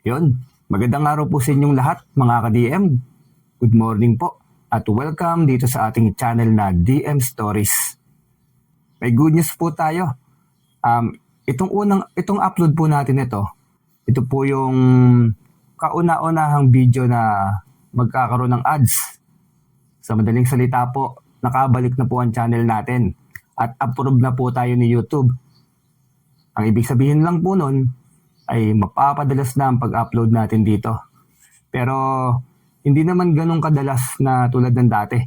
Yun, magandang araw po sa inyong lahat mga ka-DM. Good morning po at welcome dito sa ating channel na DM Stories. May good news po tayo. Itong upload po natin ito po yung kauna-unahang video na magkakaroon ng ads. Sa madaling salita po, nakabalik na po ang channel natin at approved na po tayo ni YouTube. Ang ibig sabihin lang po nun ay mapapadalas na ang pag-upload natin dito. Pero hindi naman ganun kadalas na tulad ng dati.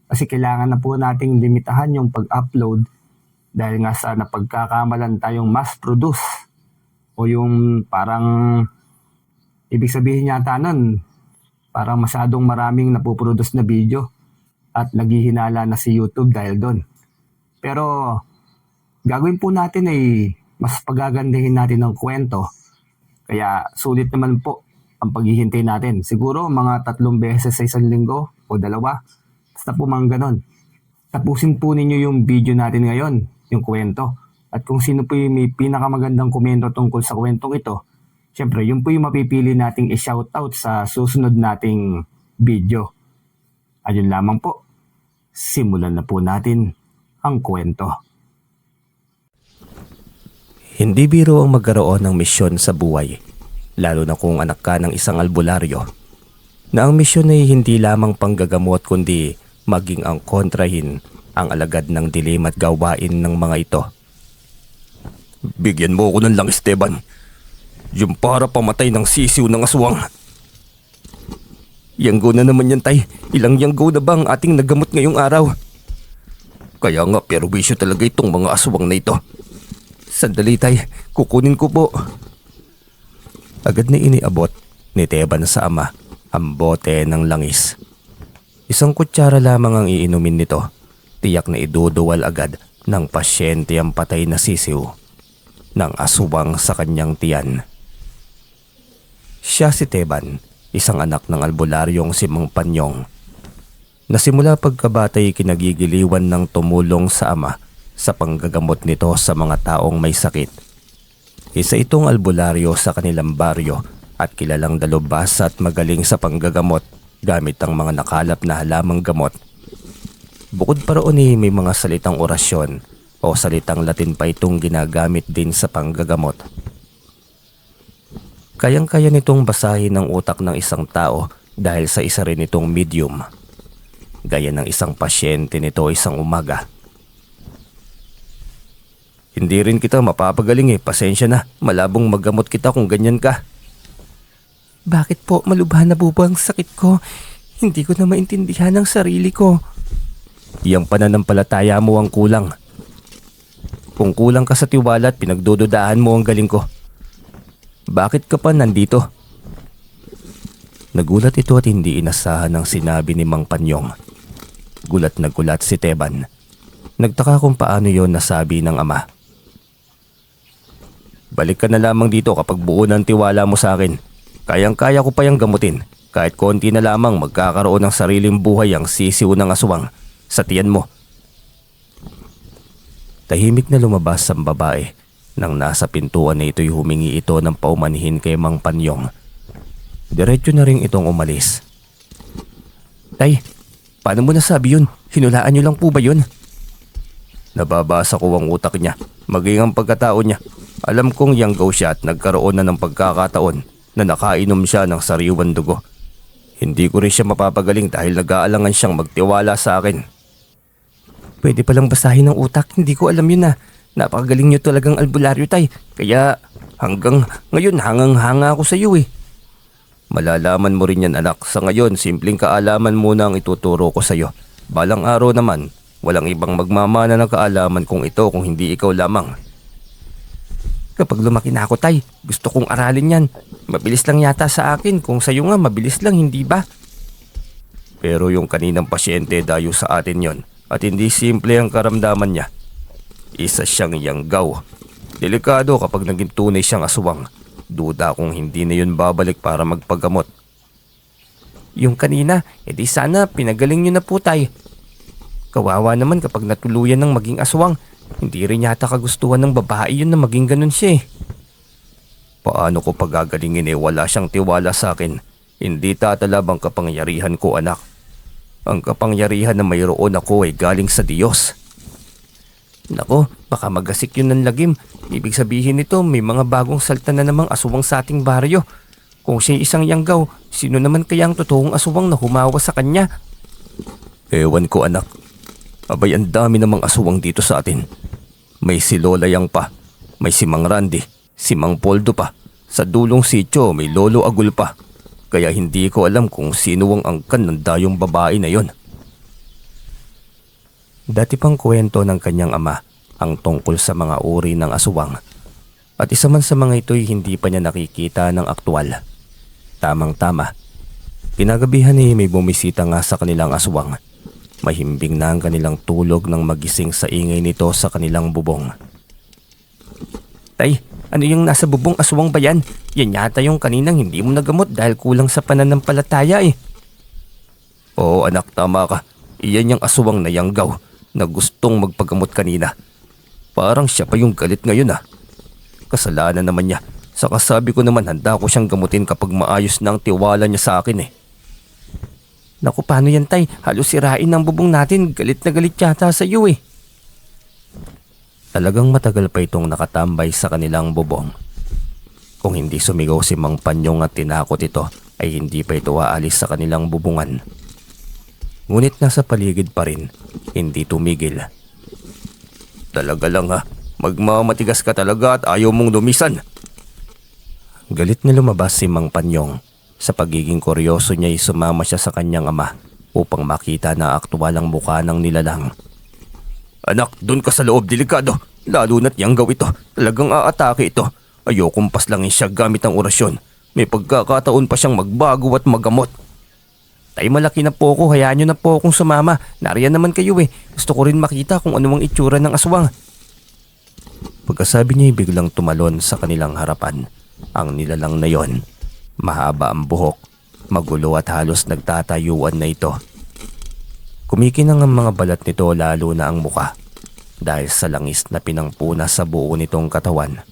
Kasi kailangan na po nating limitahan yung pag-upload dahil nga sa napagkakamalan tayong mass produce o yung parang ibig sabihin yata nun parang masyadong maraming napoproduce na video at naghihinala na si YouTube dahil doon. Pero gagawin po natin ay mas pagagandahin natin ng kwento. Kaya sulit naman po ang paghihintay natin. Siguro mga 3 beses sa isang linggo o 2. Basta po mga ganon. Tapusin po ninyo yung video natin ngayon, yung kwento. At kung sino po yung may pinakamagandang komento tungkol sa kwentong ito, syempre yun po yung mapipili nating i-shoutout sa susunod nating video. Ayun lamang po. Simulan na po natin ang kwento. Hindi biro ang magkaroon ng misyon sa buhay, lalo na kung anak ka ng isang albularyo, na ang misyon ay hindi lamang panggagamot kundi maging ang kontrahin ang alagad ng dilim at gawain ng mga ito. Bigyan mo ako ng lang, Esteban. Yung para pamatay ng sisiw ng aswang. Yanggo na naman yan, tay. Ilang yanggo na ba ang ating nagamot ngayong araw? Kaya nga perwisyo talaga itong mga aswang na ito. Sandali, tay, kukunin ko po. Agad na iniabot ni Teban sa ama ang bote ng langis. Isang kutsara lamang ang iinumin nito. Tiyak na iduduwal agad ng pasyente ang patay na sisiw ng aswang sa kanyang tiyan. Siya si Teban, isang anak ng albularyong si Mang Panyong, na simula pagkabatay kinagigiliwan ng tumulong sa ama sa panggagamot nito sa mga taong may sakit. Isa itong albularyo sa kanilang baryo at kilalang dalubhas at magaling sa panggagamot gamit ang mga nakalap na halamang gamot. Bukod pa roon may mga salitang orasyon o salitang Latin pa itong ginagamit din sa panggagamot. Kayang-kaya nitong basahin ang utak ng isang tao dahil sa isa rin itong medium. Gaya ng isang pasyente nito isang umaga. Hindi rin kita mapapagaling pasensya na. Malabong maggamot kita kung ganyan ka. Bakit po malubha na po ang sakit ko? Hindi ko na maintindihan ang sarili ko. Iyang pananampalataya mo ang kulang. Kung kulang ka sa tiwala at pinagdududaan mo ang galing ko, bakit ka pa nandito? Nagulat ito at hindi inasahan ang sinabi ni Mang Panyong. Gulat na gulat si Teban. Nagtaka kung paano yon nasabi ng ama. Balik ka na lamang dito kapag buo ng tiwala mo sa akin. Kayang-kaya ko pa yang gamutin. Kahit konti na lamang magkakaroon ng sariling buhay ang sisiw ng aswang sa tiyan mo. Tahimik na lumabas ang babae. Nang nasa pintuan na ito'y humingi ito ng paumanhin kay Mang Panyong. Diretso na rin itong umalis. Tay, paano mo nasabi yun? Hinulaan niyo lang po ba yun? Nababasa ko ang utak niya, maging ang pagkatao niya. Alam kong yanggaw siya at nagkaroon na ng pagkakataon na nakainom siya ng sariwang dugo. Hindi ko rin siya mapapagaling dahil nag-aalangan siyang magtiwala sa akin. Pwede palang basahin ng utak, hindi ko alam yun na. Napakagaling niyo talagang albularyo, tay. Kaya hanggang ngayon hangang-hanga ako sa iyo Malalaman mo rin yan, anak. Sa ngayon, simpleng kaalaman muna ang ituturo ko sa iyo. Balang araw naman, walang ibang magmamana ng kaalaman kung ito kung hindi ikaw lamang. Kapag lumaki na ako, tay, gusto kong aralin yan. Mabilis lang yata sa akin, kung sa'yo nga mabilis lang, hindi ba? Pero yung kaninang pasyente dayo sa atin yon at hindi simple ang karamdaman niya. Isa siyang yanggaw. Delikado kapag naging tunay siyang aswang. Duda kung hindi na yun babalik para magpagamot. Yung kanina, edi sana pinagaling nyo na po, tay. Kawawa naman kapag natuluyan ng maging aswang. Hindi rin yata kagustuhan ng babae yun na maging ganun siya Paano ko pagagalingin wala siyang tiwala sa akin. Hindi tatalab ang kapangyarihan ko, anak. Ang kapangyarihan na mayroon ako ay galing sa Diyos. Nako, baka magasik yun ng lagim. Ibig sabihin nito may mga bagong salta na namang aswang sa ating baryo. Kung siya isang yanggaw, sino naman kaya ang totoong aswang na humawa sa kanya? Ewan ko, anak. Abay, ang dami namang aswang dito sa atin. May si Lola Yang pa. May si Mang Randy. Si Mang Poldo pa. Sa dulong sityo may Lolo Agul pa. Kaya hindi ko alam kung sino ang angkan ng dayong babae na yon. Dati pang kwento ng kanyang ama ang tungkol sa mga uri ng aswang. At isa man sa mga ito'y hindi pa niya nakikita ng aktwal. Tamang-tama. Kinagabihan may bumisita nga sa kanilang aswang. Mahimbing na ang kanilang tulog nang magising sa ingay nito sa kanilang bubong. Tay, ano yung nasa bubong aswang ba yan? Yan yata yung kaninang hindi mo nagamot dahil kulang sa pananampalataya eh. Oo, anak, tama ka. Iyan yung aswang na yanggaw na gustong magpagamot kanina. Parang siya pa yung galit ngayon Kasalanan naman niya. Sa kasabi ko naman handa ko siyang gamutin kapag maayos na ang tiwala niya sa akin Naku, paano yan tay? Halos sirain ang bubong natin. Galit na galit yata sa iyo eh. Talagang matagal pa itong nakatambay sa kanilang bubong. Kung hindi sumigaw si Mang Panyong at tinakot ito, ay hindi pa ito aalis sa kanilang bubungan. Ngunit nasa paligid pa rin, hindi tumigil. Talaga lang magmamatigas ka talaga at ayaw mong lumisan. Galit na lumabas si Mang Panyong. Sa pagiging kuryoso niya sumama siya sa kanyang ama upang makita na aktwal ang mukha ng nilalang. Anak, doon ka sa loob, delikado. Lalo na't yanggaw ito. Talagang aatake ito. Ayokong paslangin siya gamit ang orasyon. May pagkakataon pa siyang magbago at magamot. Tay, malaki na po ako. Hayaan nyo na po akong sumama. Nariyan naman kayo eh. Gusto ko rin makita kung ano ang itsura ng aswang. Pagkasabi niya biglang tumalon sa kanilang harapan. Ang nilalang na yon. Mahaba ang buhok. Magulo at halos nagtatayuan na ito. Kumikinang ang mga balat nito lalo na ang muka dahil sa langis na pinangpuna sa buo nitong katawan.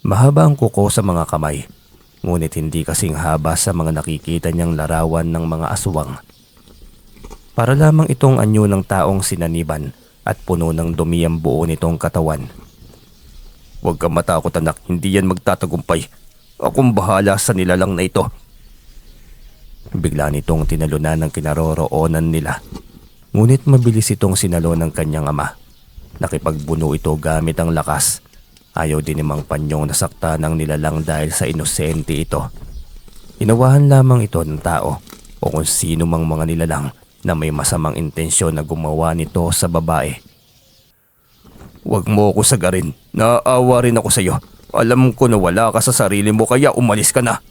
Mahaba ang kuko sa mga kamay, ngunit hindi kasing haba sa mga nakikita niyang larawan ng mga aswang. Para lamang itong anyo ng taong sinaniban at puno ng dumi ang buo nitong katawan. Huwag kang matakot, anak, hindi yan magtatagumpay. Akong bahala sa nilalang na ito. Bigla nitong tinalunan ng kinaroroonan nila. Ngunit mabilis itong sinalo ng kanyang ama. Nakipagbuno ito gamit ang lakas. Ayaw din ni Mang Panyong nasakta ng nilalang dahil sa inosente ito. Inawahan lamang ito ng tao o kung sino mang mga nilalang na may masamang intensyon na gumawa nito sa babae. Huwag mo ako sagarin. Naaawa rin ako sa iyo. Alam ko na wala ka sa sarili mo kaya umalis ka na.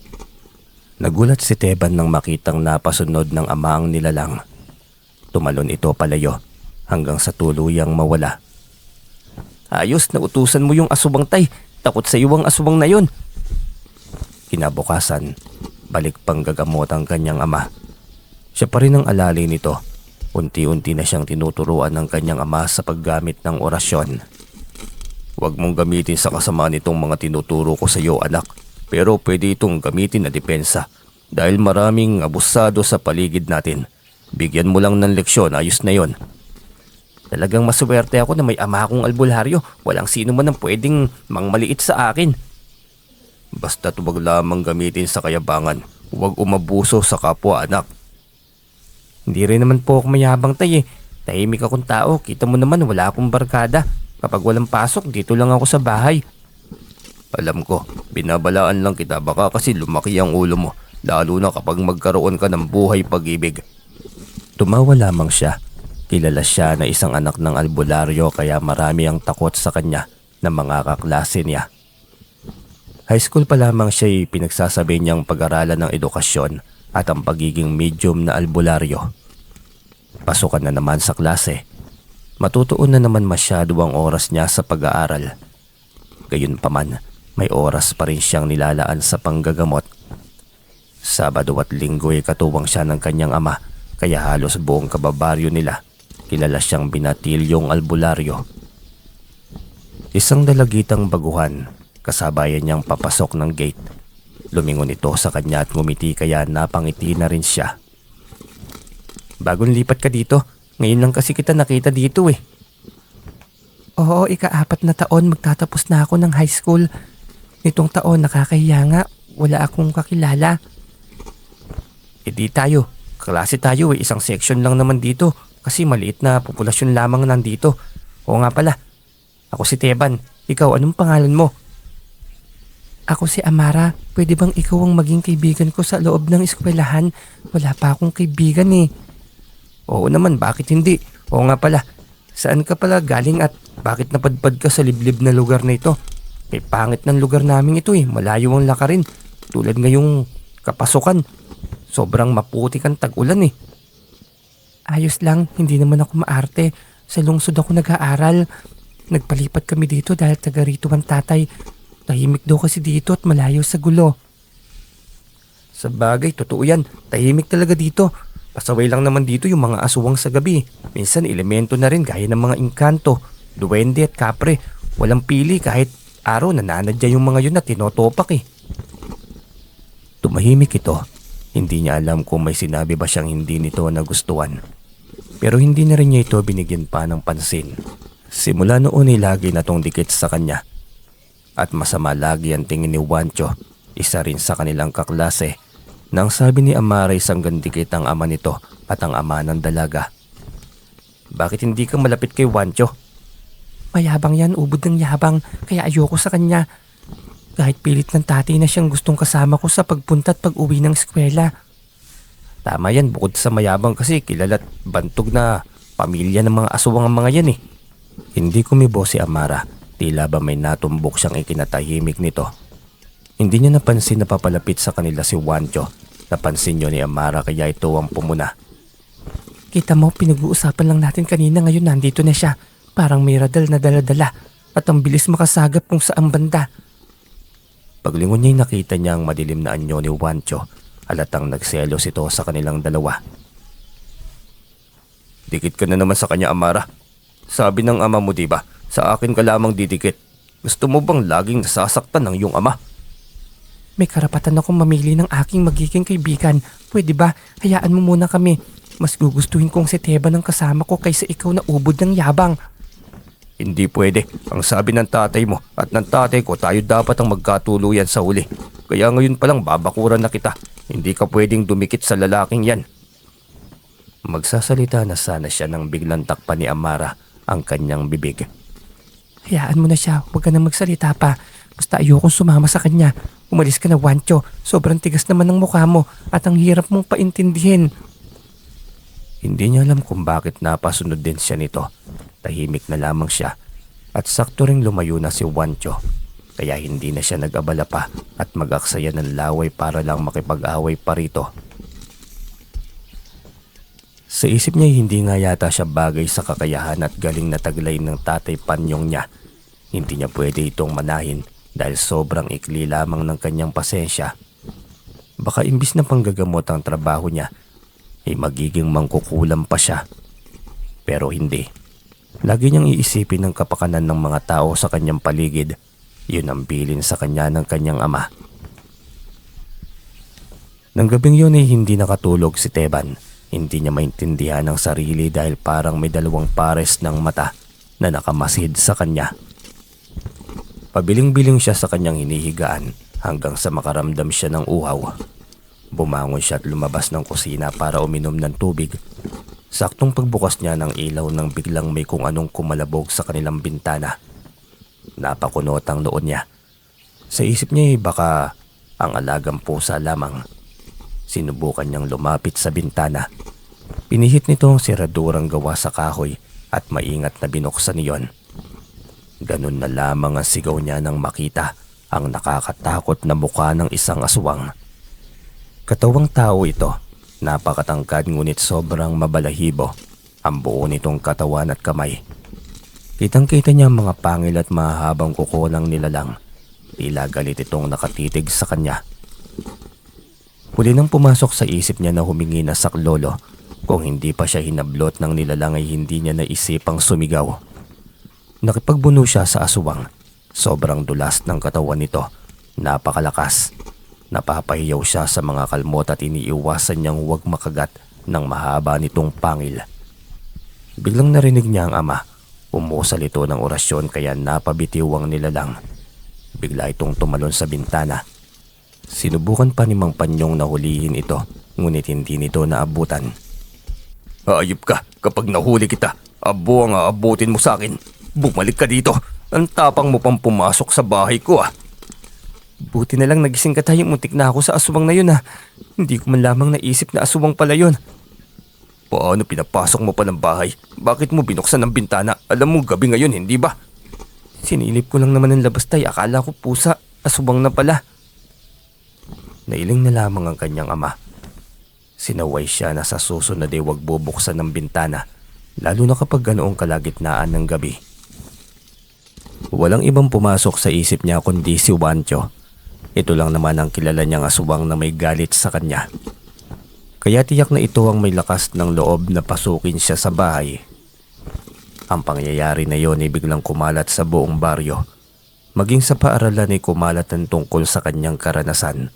Nagulat si Teban nang makitang napasunod ng ama ang nilalang. Tumalon ito palayo hanggang sa tuluyang mawala. Ayos, nautusan mo yung aswang tay. Takot sa iyo ang aswang na yon. Kinabukasan, balik pang gagamot ang kanyang ama. Siya pa rin ang alali nito. Unti-unti na siyang tinuturuan ng kanyang ama sa paggamit ng orasyon. Huwag mong gamitin sa kasamaan itong mga tinuturo ko sa iyo, anak. Pero pwede itong gamitin na depensa dahil maraming abusado sa paligid natin. Bigyan mo lang ng leksyon, ayos na yon. Talagang maswerte ako na may ama akong albularyo. Walang sino man ang pwedeng mangmaliit sa akin. Basta't huwag lamang gamitin sa kayabangan. Huwag umabuso sa kapwa, anak. Hindi rin naman po ako mayabang tay eh. Tahimik akong tao. Kita mo naman wala akong barkada. Kapag walang pasok, dito lang ako sa bahay. Alam ko, binabalaan lang kita baka kasi lumaki ang ulo mo, lalo na kapag magkaroon ka ng buhay pag-ibig. Tumawa lamang siya. Kilala siya na isang anak ng albularyo kaya marami ang takot sa kanya ng mga kaklase niya. High school pa lamang siya'y pinagsasabi niyang pag-aralan ng edukasyon at ang pagiging medium na albularyo. Pasukan na naman sa klase. Matutuon na naman masyado ang oras niya sa pag-aaral. Gayunpaman, may oras pa rin siyang nilalaan sa panggagamot. Sabado at linggo ay katuwang siya ng kanyang ama kaya halos buong kababaryo nila kilala siyang Binatilyong Albularyo. Isang dalagitang baguhan kasabayan niyang papasok ng gate. Lumingon ito sa kanya at ngumiti kaya napangiti na rin siya. Bagong lipat ka dito. Ngayon lang kasi kita nakita dito eh. Oo, ika-4 na taon magtatapos na ako ng high school. Nitong taon nakakahiya nga, wala akong kakilala. E di tayo, klase tayo eh, isang section lang naman dito kasi maliit na populasyon lamang nandito. Oo nga pala, ako si Teban, ikaw anong pangalan mo? Ako si Amara, pwede bang ikaw ang maging kaibigan ko sa loob ng eskwelahan? Wala pa akong kaibigan eh. Oo naman, bakit hindi? Oo nga pala, saan ka pala galing at bakit napadpad ka sa liblib na lugar na ito? Eh pangit ng lugar namin ito eh, malayo ang lakarin. Tulad ngayong kapasukan, sobrang maputi kang tag-ulan eh. Ayos lang, hindi naman ako maarte. Sa lungsod ako nag-aaral. Nagpalipat kami dito dahil taga rito ang tatay. Tahimik daw kasi dito at malayo sa gulo. Sa bagay, totoo yan. Tahimik talaga dito. Pasaway lang naman dito yung mga aswang sa gabi. Minsan elemento na rin gaya ng mga engkanto, duwende at kapre. Walang pili kahit araw nananadya yung mga yun na tinotopak eh. Tumahimik ito. Hindi niya alam kung may sinabi ba siyang hindi nito nagustuhan. Pero hindi na rin niya ito binigyan pa ng pansin. Simula noon ay lagi na tong dikit sa kanya. At masama lagi ang tingin ni Juancho, isa rin sa kanilang kaklase, nang sabi ni Amara isang gandikit ang ama nito at ang ama ng dalaga. Bakit hindi ka malapit kay Juancho? Mayabang yan, ubod ng yabang, kaya ayoko sa kanya. Kahit pilit ng tatay na siyang gustong kasama ko sa pagpunta at pag-uwi ng eskwela. Tama yan, bukod sa mayabang kasi kilala't bantog na pamilya ng mga aswang ang mga yan eh. Hindi kumibo si Amara. Tila ba may natumbok siyang ikinatahimik nito. Hindi niya napansin na papalapit sa kanila si Juancho. Napansin niyo ni Amara kaya ito ang pumuna. Kita mo, pinag-uusapan lang natin kanina, ngayon nandito na siya. Parang may radal na dala-dala at ang bilis makasagap kung saan banda. Paglingon niya'y nakita niya ang madilim na anyo ni Juancho. Halatang nagselos ito sa kanilang dalawa. Dikit ka na naman sa kanya, Amara. Sabi ng ama mo diba, sa akin ka lamang didikit. Gusto mo bang laging nasasaktan ng iyong ama? May karapatan akong mamili ng aking magiging kaibigan. Pwede ba? Hayaan mo muna kami. Mas gugustuhin kong si Teba ng kasama ko kaysa ikaw na ubod ng yabang. Hindi pwede. Ang sabi ng tatay mo at ng tatay ko, tayo dapat ang magkatuluyan sa huli. Kaya ngayon palang babakuran na kita. Hindi ka pwedeng dumikit sa lalaking yan. Magsasalita na sana siya nang biglang takpan ni Amara ang kanyang bibig. Hayaan mo na siya, huwag ka na magsalita pa. Basta ayokong sumama sa kanya. Umalis ka na, Juancho. Sobrang tigas naman ng mukha mo at ang hirap mong paintindihin. Hindi niya alam kung bakit napasunod din siya nito. Tahimik na lamang siya at sakto ring lumayo na si Juancho. Kaya hindi na siya nag-abala pa at mag-aksaya ng laway para lang makipag-away pa rito. Sa isip niya hindi nga yata siya bagay sa kakayahan at galing na taglay ng tatay Panyong niya. Hindi niya pwede itong manahin dahil sobrang ikli lamang ng kanyang pasensya. Baka imbis na panggagamot ang trabaho niya, ay magiging mangkukulam pa siya. Pero hindi. Lagi niyang iisipin ang kapakanan ng mga tao sa kanyang paligid. Yun ang bilin sa kanya ng kanyang ama. Nang gabing yun ay hindi nakatulog si Teban. Hindi niya maintindihan ang sarili dahil parang may dalawang pares ng mata na nakamasid sa kanya. Pabiling-biling siya sa kanyang hinihigaan hanggang sa makaramdam siya ng uhaw. Bumangon siya at lumabas ng kusina para uminom ng tubig. Saktong pagbukas niya ng ilaw nang biglang may kung anong kumalabog sa kanilang bintana. Napakunot ang noon niya. Sa isip niya ay baka ang alagang pusa lamang. Sinubukan niyang lumapit sa bintana. Pinihit nito ang siradurang gawa sa kahoy at maingat na binuksan niyon. Ganun na lamang ang sigaw niya nang makita ang nakakatakot na mukha ng isang aswang. Katawang tao ito, napakatangkad ngunit sobrang mabalahibo ang buo nitong katawan at kamay. Kitang-kita niya ang mga pangil at mahahabang kuko ng nilalang. Tila galit itong nakatitig sa kanya. Huli nang pumasok sa isip niya na humingi na saklolo. Kung hindi pa siya hinablot ng nilalang ay hindi niya naisipang sumigaw. Nakipagbuno siya sa aswang. Sobrang dulas ng katawan nito. Napakalakas. Napapahiyaw siya sa mga kalmot at iniiwasan niyang huwag makagat ng mahaba nitong pangil. Biglang narinig niya ang ama. Umusal ito ng orasyon kaya napabitiw ang nilalang. Bigla itong tumalon sa bintana. Sinubukan pa ni Mang Panyong na hulihin ito, ngunit hindi nito naabutan. Hayop ka, kapag nahuli kita, abo ang aabutin mo sa akin. Bumalik ka dito, ang tapang mo pang pumasok sa bahay ko ah. Buti na lang nagising ka tayo, muntik na ako sa aswang na yun ah. Hindi ko man lamang naisip na aswang pala yun. Paano pinapasok mo pa ng bahay? Bakit mo binuksan ang bintana? Alam mo gabi ngayon, hindi ba? Sinilip ko lang naman ng labas tay, akala ko pusa, aswang na pala. Nailing na lamang ang kanyang ama. Sinaway siya na sa susunod ay huwag bubuksan ng bintana, lalo na kapag ganoong kalagitnaan ng gabi. Walang ibang pumasok sa isip niya kundi si Juancho. Ito lang naman ang kilala niyang aswang na may galit sa kanya. Kaya tiyak na ito ang may lakas ng loob na pasukin siya sa bahay. Ang pangyayari na yon ay biglang kumalat sa buong baryo. Maging sa paaralan ay kumalat ang tungkol sa kanyang karanasan.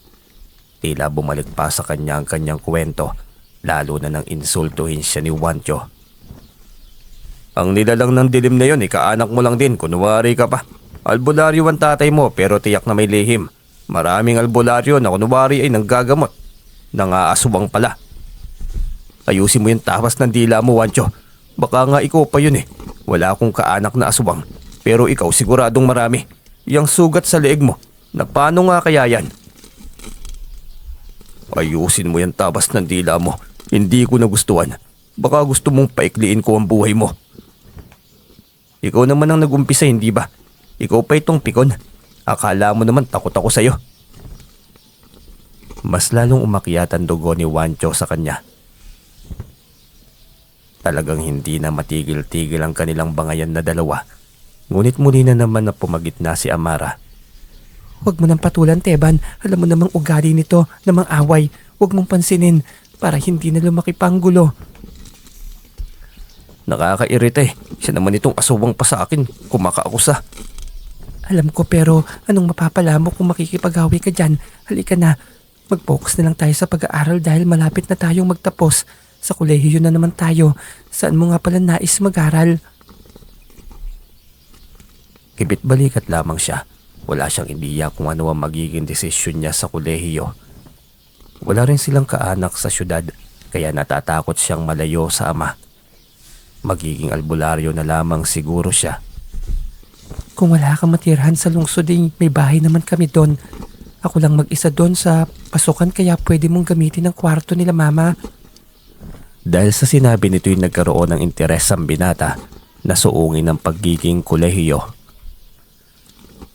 Tila bumalik pa sa kanya ang kanyang kwento, lalo na nang insultuhin siya ni Juancho. Ang nilalang ng dilim na yon, kaanak mo lang din, kunwari ka pa. Albularyo ang tatay mo pero tiyak na may lihim. Maraming albularyo na kunwari ay nanggagamot. Nangaaswang pala. Ayusin mo yung tapas ng dila mo, Juancho. Baka nga ikaw pa yun eh. Wala akong kaanak na aswang, pero ikaw siguradong marami. Yang sugat sa leeg mo, na paano nga kaya yan? Ayusin mo yung tabas ng dila mo. Hindi ko nagustuhan. Baka gusto mong paikliin ko ang buhay mo. Ikaw naman ang nag-umpisa, hindi ba? Ikaw pa itong pikon. Akala mo naman takot ako sa'yo. Mas lalong umakyat ang dugo ni Juancho sa kanya. Talagang hindi na matigil-tigil ang kanilang bangayan na dalawa. Ngunit muli na naman na pumagitna si Amara. Huwag mo nang patulan, Teban. Alam mo namang ugali nito, namang away. Huwag mong pansinin para hindi na lumaki pa ang gulo. Nakakairita eh. Siya naman itong aswang pa sa akin. Kumakausa. Alam ko pero anong mapapala mo kung makikipag-away ka dyan? Halika na. Mag-focus na lang tayo sa pag-aaral dahil malapit na tayong magtapos. Sa kolehiyo na naman tayo. Saan mo nga pala nais mag-aral? Kibit balikat lamang siya. Wala siyang ideya kung ano ang magiging desisyon niya sa kolehiyo. Wala rin silang kaanak sa syudad, kaya natatakot siyang malayo sa ama. Magiging albularyo na lamang siguro siya. Kung wala kang matirhan sa lungsod may bahay naman kami doon. Ako lang mag-isa doon sa pasukan kaya pwede mong gamitin ang kwarto nila mama. Dahil sa sinabi nito'y nagkaroon ng interes ang binata na suungin ang pagiging kolehiyo.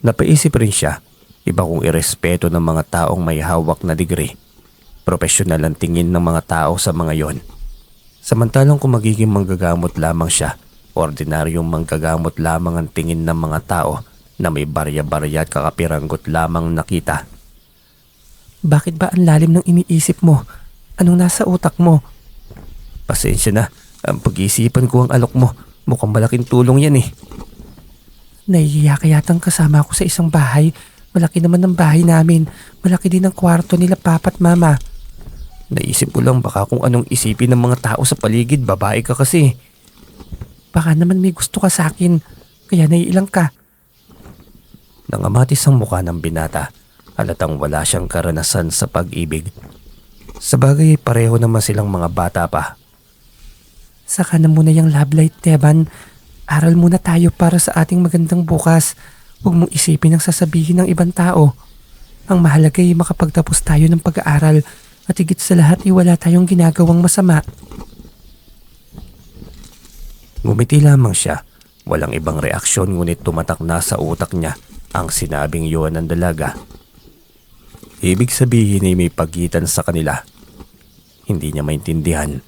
Napaisip rin siya, iba kung irespeto ng mga taong may hawak na degree. Profesional ang tingin ng mga tao sa mga yon. Samantalang kung magiging manggagamot lamang siya, ordinaryong manggagamot lamang ang tingin ng mga tao na may barya-barya at kakapiranggot lamang nakita. Bakit ba ang lalim ng iniisip mo? Anong nasa utak mo? Pasensya na, ang pag-iisipan ko ang alok mo. Mukhang malaking tulong yan eh. Nahihiya ka yatang kasama ako sa isang bahay. Malaki naman ang bahay namin. Malaki din ang kwarto nila papa at mama. Naisip ko lang baka kung anong isipin ng mga tao sa paligid, babae ka kasi. Baka naman may gusto ka sa akin, kaya naiilang ka. Nangamatis ang mukha ng binata. Halatang wala siyang karanasan sa pag-ibig. Sabagay pareho naman silang mga bata pa. Saka na muna yung love light, Teban. Aral muna tayo para sa ating magandang bukas. Huwag mong isipin ang sasabihin ng ibang tao. Ang mahalaga ay makapagtapos tayo ng pag-aaral at higit sa lahat ay wala tayong ginagawang masama. Ngumiti lamang siya. Walang ibang reaksyon ngunit tumatak na sa utak niya ang sinabing yun ng dalaga. Ibig sabihin ay may pagitan sa kanila. Hindi niya maintindihan.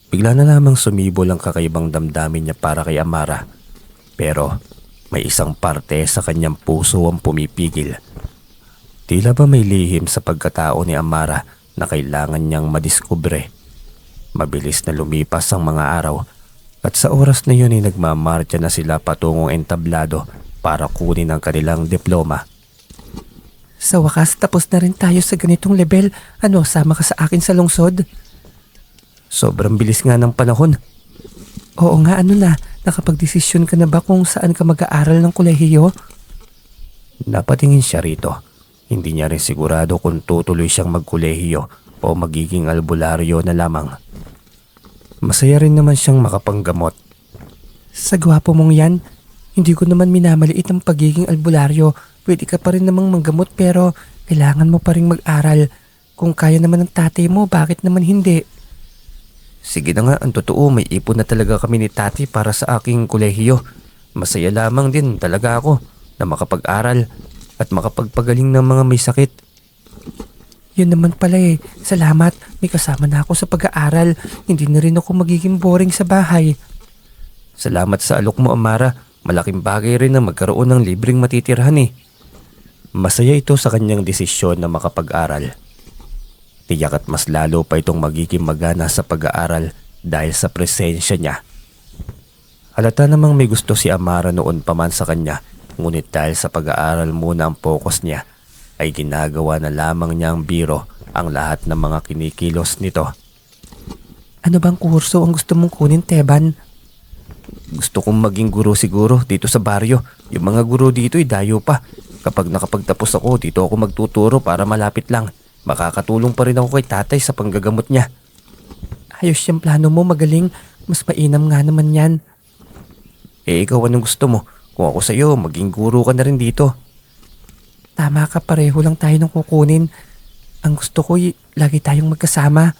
Bigla na lamang sumibol ang kakaibang damdamin niya para kay Amara. Pero may isang parte sa kanyang puso ang pumipigil. Tila ba may lihim sa pagkatao ni Amara na kailangan niyang madiskubre. Mabilis na lumipas ang mga araw at sa oras na yun ay nagmamarcha na sila patungong entablado para kunin ang kanilang diploma. Sa wakas, tapos na rin tayo sa ganitong level. Ano, sama ka sa akin sa lungsod? Sobrang bilis nga ng panahon. Oo nga, ano na, nakapagdesisyon ka na ba kung saan ka mag-aaral ng kolehiyo? Napatingin siya rito. Hindi niya rin sigurado kung tutuloy siyang magkolehiyo o magiging albularyo na lamang. Masaya rin naman siyang makapanggamot. Sa gwapo mong yan, hindi ko naman minamaliit ang pagiging albularyo. Pwede ka pa rin namang manggamot pero kailangan mo pa rin mag-aral. Kung kaya naman ng tatay mo, bakit naman hindi? Sige na nga, ang totoo, may ipon na talaga kami ni tati para sa aking kolehiyo. Masaya lamang din talaga ako na makapag-aral at makapagpagaling ng mga may sakit. Yun naman pala eh. Salamat. May kasama na ako sa pag-aaral. Hindi na rin ako magiging boring sa bahay. Salamat sa alok mo, Amara. Malaking bagay rin na magkaroon ng libreng matitirhan eh. Masaya ito sa kanyang desisyon na makapag-aral. Tiyak at mas lalo pa itong magiging magana sa pag-aaral dahil sa presensya niya. Halata namang may gusto si Amara noon pa man sa kanya, ngunit dahil sa pag-aaral muna ang focus niya, ay ginagawa na lamang niyang biro ang lahat ng mga kinikilos nito. Ano bang kurso ang gusto mong kunin, Teban? Gusto kong maging guro siguro dito sa baryo. Yung mga guro dito ay dayo pa. Kapag nakapagtapos ako, dito ako magtuturo para malapit lang. Makakatulong pa rin ako kay tatay sa panggagamot niya. Ayos yung plano mo, magaling. Mas mainam nga naman yan. Eh ikaw anong gusto mo? Kung ako sa'yo, maging guro ka na rin dito. Tama ka, pareho lang tayo ng kukunin. Ang gusto ko, lagi tayong magkasama.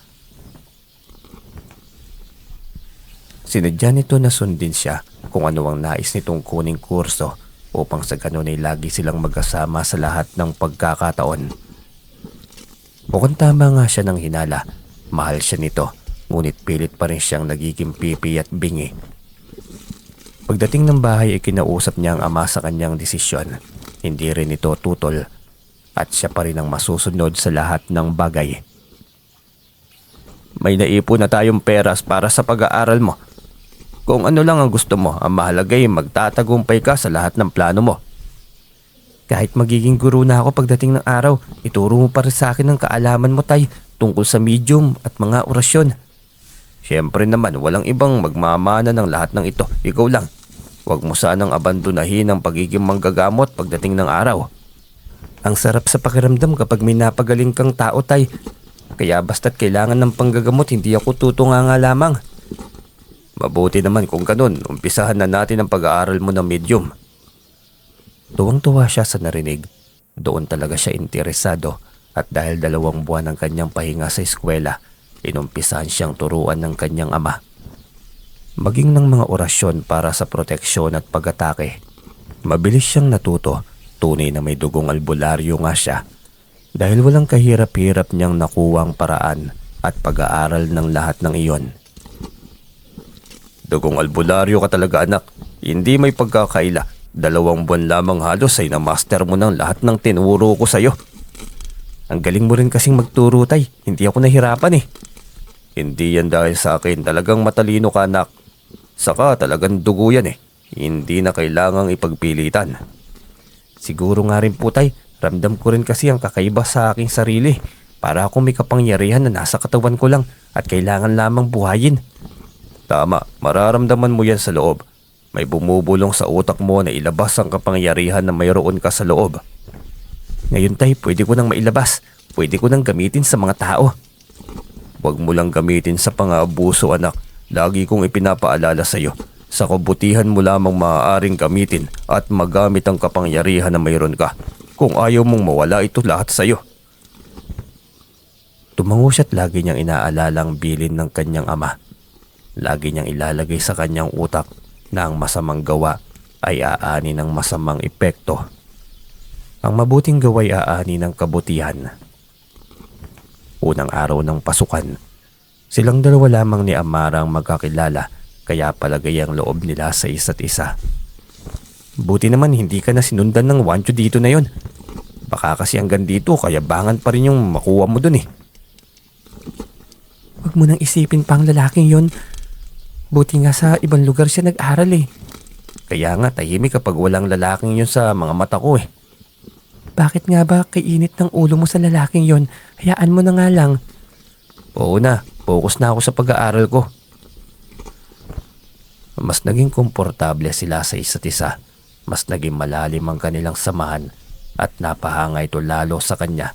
Sinadya nito na sundin siya kung ano ang nais nitong kuning kurso upang sa ganun ay lagi silang magkasama sa lahat ng pagkakataon. Mukhang tama nga siya ng hinala. Mahal siya nito, ngunit pilit pa rin siyang nagiging pipi at bingi. Pagdating ng bahay ay kinausap niya ang ama sa kanyang desisyon. Hindi rin ito tutol at siya pa rin ang masusunod sa lahat ng bagay. May naipon na tayong peras para sa pag-aaral mo. Kung ano lang ang gusto mo, ang mahalaga ay magtatagumpay ka sa lahat ng plano mo. Kahit magiging guro na ako pagdating ng araw, ituro mo pa rin sa akin ang kaalaman mo, tay, tungkol sa medium at mga orasyon. Siyempre naman, walang ibang magmamana ng lahat ng ito. Ikaw lang. Huwag mo sanang abandonahin ang pagiging manggagamot pagdating ng araw. Ang sarap sa pakiramdam kapag may napagaling kang tao, tay. Kaya basta't kailangan ng panggagamot, hindi ako tutunganga lamang. Mabuti naman kung ganun, umpisahan na natin ang pag-aaral mo ng medium. Tuwang-tuwa siya sa narinig. Doon talaga siya interesado at dahil 2 buwan ang kanyang pahinga sa eskwela, inumpisahan siyang turuan ng kanyang ama. Maging ng mga orasyon para sa proteksyon at pag-atake. Mabilis siyang natuto, tunay na may dugong albularyo nga siya. Dahil walang kahirap-hirap niyang nakuwang paraan at pag-aaral ng lahat ng iyon. Dugong albularyo ka talaga anak, hindi may pagkakaila. 2 buwan lamang halos ay na-master mo ng lahat ng tinuro ko sa'yo. Ang galing mo rin kasing magturo, tay. Hindi ako nahirapan eh. Hindi yan dahil sa akin, talagang matalino ka anak. Saka talagang dugo yan eh. Hindi na kailangang ipagpilitan. Siguro nga rin po, tay. Ramdam ko rin kasi ang kakaiba sa aking sarili. Para akong may kapangyarihan na nasa katawan ko lang at kailangan lamang buhayin. Tama, mararamdaman mo yan sa loob. May bumubulong sa utak mo na ilabas ang kapangyarihan na mayroon ka sa loob. Ngayon, tay, pwede ko nang mailabas. Pwede ko nang gamitin sa mga tao. Huwag mo lang gamitin sa pang-aabuso anak. Lagi kong ipinapaalala sa iyo. Sa kabutihan mo lamang maaaring gamitin at magamit ang kapangyarihan na mayroon ka. Kung ayaw mong mawala ito lahat sa iyo. Tumango siya't lagi niyang inaalalang bilin ng kanyang ama. Lagi niyang ilalagay sa kanyang utak na ang masamang gawa ay aani ng masamang epekto. Ang mabuting gawa ay aani ng kabutihan. Unang araw ng pasukan, silang dalawa lamang ni Amara ang magkakilala kaya palagay ang loob nila sa isa't isa. Buti naman hindi ka na sinundan ng wancho dito na yon. Baka kasi hanggang dito kaya bangan pa rin yung makuha mo dun eh. Huwag mo nang isipin pang lalaking yon. Buti nga sa ibang lugar siya nag-aral eh. Kaya nga tahimik kapag walang lalaking yun sa mga mata ko eh. Bakit nga ba kainit ng ulo mo sa lalaking yon? Hayaan mo na nga lang. Oo na, focus na ako sa pag-aaral ko. Mas naging komportable sila sa isa't isa. Mas naging malalim ang kanilang samahan at napahanga ito lalo sa kanya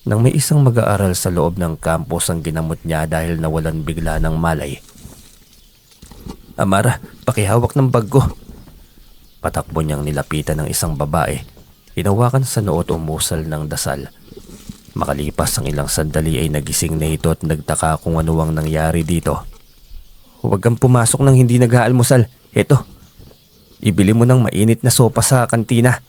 nang may isang mag-aaral sa loob ng campus ang ginamot niya dahil nawalan bigla ng malay. Amara, pakihawak ng bag ko. Patakbo niyang nilapitan ng isang babae. Hinawakan sa noo at umusal ng dasal. Makalipas ang ilang sandali ay nagising na ito at nagtaka kung ano ang nangyari dito. Huwag kang pumasok nang hindi nag-aalmusal. Eto, ibili mo ng mainit na sopa sa kantina.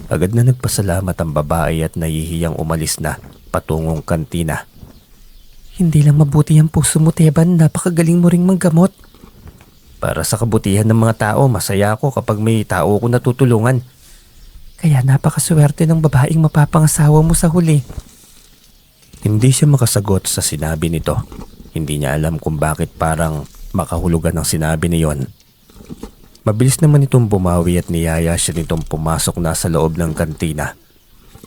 Agad na nagpasalamat ang babae at nahihiyang umalis na patungong kantina. Hindi lang mabuti ang puso mo, Teban. Napakagaling mo ring manggamot. Para sa kabutihan ng mga tao, masaya ako kapag may tao ko natutulungan. Kaya napakaswerte ng babaeng mapapangasawa mo sa huli. Hindi siya makasagot sa sinabi nito. Hindi niya alam kung bakit parang makahulugan ang sinabi niyon. Mabilis naman itong bumawi at niyaya siya nitong pumasok na sa loob ng kantina.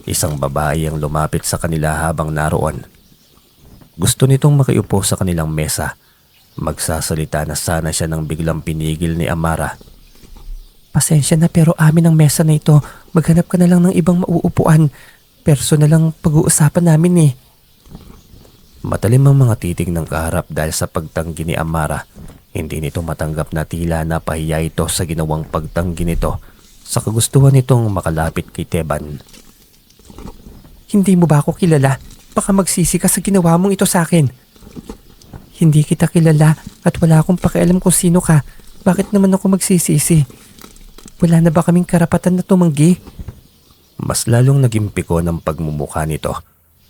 Isang babae ang lumapit sa kanila habang naroon. Gusto nitong makiupo sa kanilang mesa. Magsasalita na sana siya nang biglang pinigil ni Amara. Pasensya na pero amin ang mesa na ito. Maghanap ka na lang ng ibang mauupuan. Personal lang pag-uusapan namin eh. Matalim ang mga titig ng kaharap dahil sa pagtanggi ni Amara. Hindi nito matanggap na tila napahiya ito sa ginawang pagtanggi nito sa kagustuhan nitong makalapit kay Teban. Hindi mo ba ako kilala? Baka magsisi ka sa ginawa mong ito sa akin. Hindi kita kilala at wala akong pakialam kung sino ka. Bakit naman ako magsisisi? Wala na ba kaming karapatan na tumanggi? Mas lalong naging piko ng pagmumukha nito.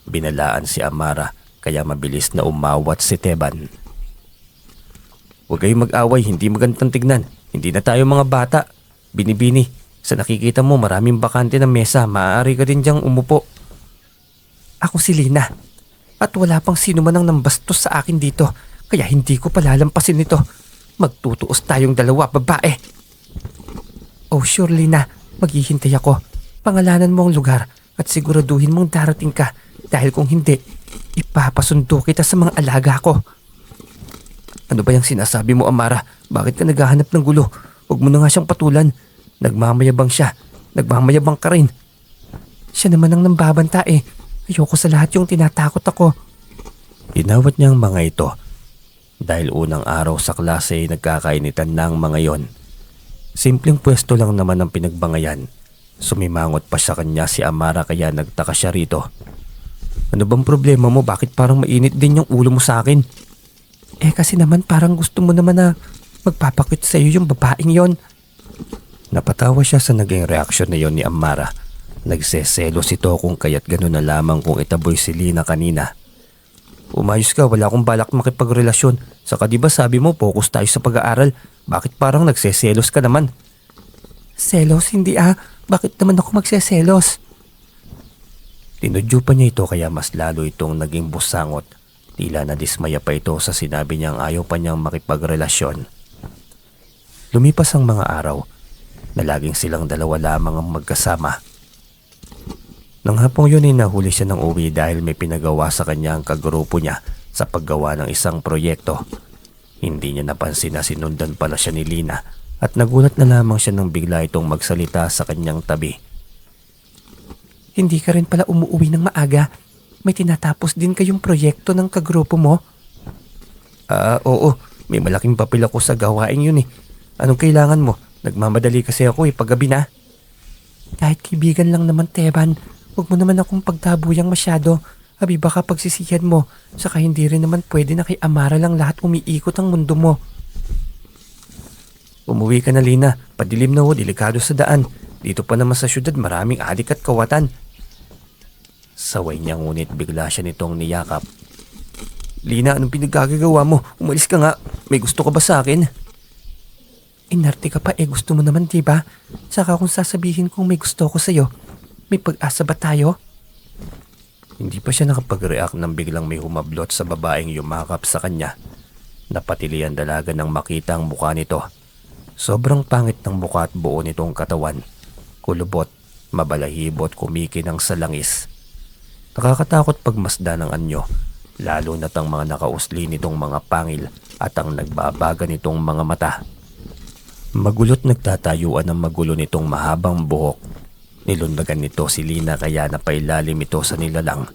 Binalaan si Amara kaya mabilis na umawat si Teban. Huwag kayong mag-away, hindi magandang tignan. Hindi na tayo mga bata. Binibini, sa nakikita mo maraming bakante ng mesa. Maaari ka din diyang umupo. Ako si Lina. At wala pang sino man ang nambastos sa akin dito. Kaya hindi ko palalampasin ito. Magtutuos tayong dalawa, babae. Oh sure Lina, maghihintay ako. Pangalanan mo ang lugar at siguraduhin mong darating ka. Dahil kung hindi, ipapasundo kita sa mga alaga ko. Ano ba yung sinasabi mo, Amara? Bakit ka naghahanap ng gulo? Huwag mo na nga siyang patulan. Nagmamayabang siya. Nagmamayabang ka rin. Siya naman ang nambabanta eh. Ayoko sa lahat yung tinatakot ako. Inawat niya ang mga ito. Dahil unang araw sa klase ay nagkakainitan na ang mga yon. Simpleng pwesto lang naman ang pinagbangayan. Sumimangot pa sa kanya si Amara kaya nagtaka siya rito. Ano bang problema mo? Bakit parang mainit din yung ulo mo sa akin? Eh kasi naman parang gusto mo naman na magpapakit sa iyo yung babaeng yon. Napatawa siya sa naging reaksyon na yon ni Amara. Nagseselos ito kung kaya't gano'n na lamang kung itaboy si Lina kanina. Umayos ka, wala akong balak makipagrelasyon. Saka diba sabi mo focus tayo sa pag-aaral? Bakit parang nagseselos ka naman? Selos? Hindi ah. Bakit naman ako magseselos? Tinudyo pa niya ito kaya mas lalo itong naging busangot. Tila nadismaya pa ito sa sinabi niyang ayaw pa niyang makipagrelasyon. Lumipas ang mga araw na laging silang dalawa lamang ang magkasama. Nang hapong yun ay nahuli siya ng uwi dahil may pinagawa sa kanya ang kagrupo niya sa paggawa ng isang proyekto. Hindi niya napansin na sinundan pala siya ni Lina at nagulat na lamang siya nang bigla itong magsalita sa kanyang tabi. Hindi ka rin pala umuwi ng maaga. May tinatapos din kayong proyekto ng kagrupo mo? Oo. May malaking papel ako sa gawain yun eh. Anong kailangan mo? Nagmamadali kasi ako eh, paggabi na. Kahit kaibigan lang naman, Teban. Huwag mo naman akong pagtabuyang masyado. Abi baka pagsisihan mo. Saka hindi rin naman pwede na kay Amara lang lahat umiikot ang mundo mo. Umuwi ka na, Lina. Padilim na ho, delikado sa daan. Dito pa naman sa syudad maraming adik at kawatan. Saway niya ngunit bigla siya nitong niyakap. Lina, anong pinagkagagawa mo? Umalis ka nga. May gusto ka ba sa akin? Inarte ka pa gusto mo naman diba? Saka kung sasabihin kong may gusto ko sa'yo, may pag-asa ba tayo? Hindi pa siya nakapag-react nang biglang may humablot sa babaeng yumakap sa kanya. Napatili ang dalaga nang makita ang mukha nito. Sobrang pangit ng mukha at buo nitong katawan. Kulubot, mabalahibot, kumikinang sa langis. Nakakatakot pagmasda ng anyo, lalo na't ang mga nakausli nitong mga pangil at ang nagbabaga nitong mga mata. Magulot nagtatayuan ang magulo nitong mahabang buhok. Nilundagan nito si Lina kaya napailalim ito sa nilalang.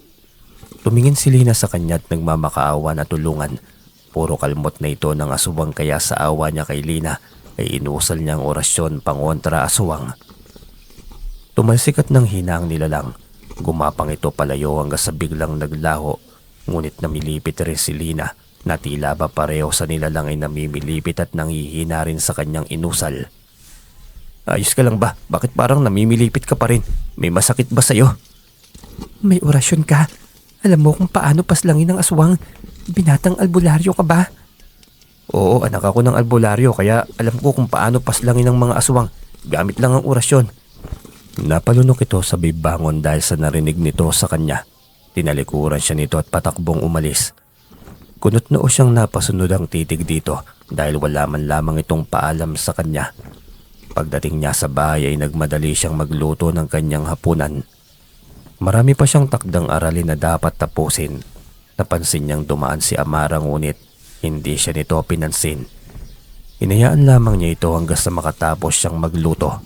Tumingin si Lina sa kanya at nagmamakaawa na tulungan. Puro kalmot na ito ng aswang kaya sa awa niya kay Lina ay inusal niyang orasyon pangontra aswang. Tumalsikat ng hina ang nilalang. Gumapang ito palayo hanggang sa biglang naglaho. Ngunit namilipit rin si Lina na tila ba pareho sa nilalang ay namimilipit at nanghihina rin sa kanyang inusal. Ayos ka lang ba? Bakit parang namimilipit ka pa rin? May masakit ba sa'yo? May orasyon ka. Alam mo kung paano paslangin ng aswang. Binatang albularyo ka ba? Oo, anak ako ng albularyo kaya alam ko kung paano paslangin ng mga aswang. Gamit lang ang orasyon. Napalunok ito sa bibangon dahil sa narinig nito sa kanya. Tinalikuran siya nito at patakbong umalis. Kunot noo siyang napasunod ang titig dito dahil wala man lamang itong paalam sa kanya. Pagdating niya sa bahay ay nagmadali siyang magluto ng kanyang hapunan. Marami pa siyang takdang aralin na dapat tapusin. Napansin niyang dumaan si Amara ngunit hindi siya nito pinansin. Hinayaan lamang niya ito hanggang sa makatapos siyang magluto.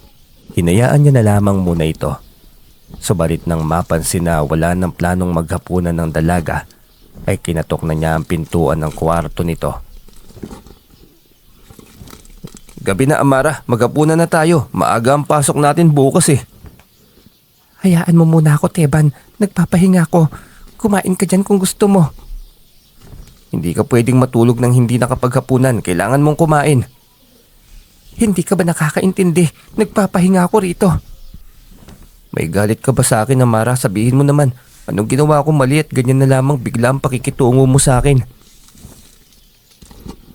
Hinayaan niya na lamang muna ito. Subalit nang mapansin na wala ng planong maghapunan ng dalaga, ay kinatok na niya ang pintuan ng kwarto nito. Gabi na Amara, maghapunan na tayo. Maaga ang pasok natin bukas eh. Hayaan mo muna ako, Teban. Nagpapahinga ako. Kumain ka dyan kung gusto mo. Hindi ka pwedeng matulog ng hindi nakapaghapunan. Kailangan mong kumain. Hindi ka ba nakakaintindi? Nagpapahinga ako rito. May galit ka ba sa akin, Amara? Sabihin mo naman. Anong ginawa ko mali at ganyan na lamang bigla ang pakikitungo mo sa akin?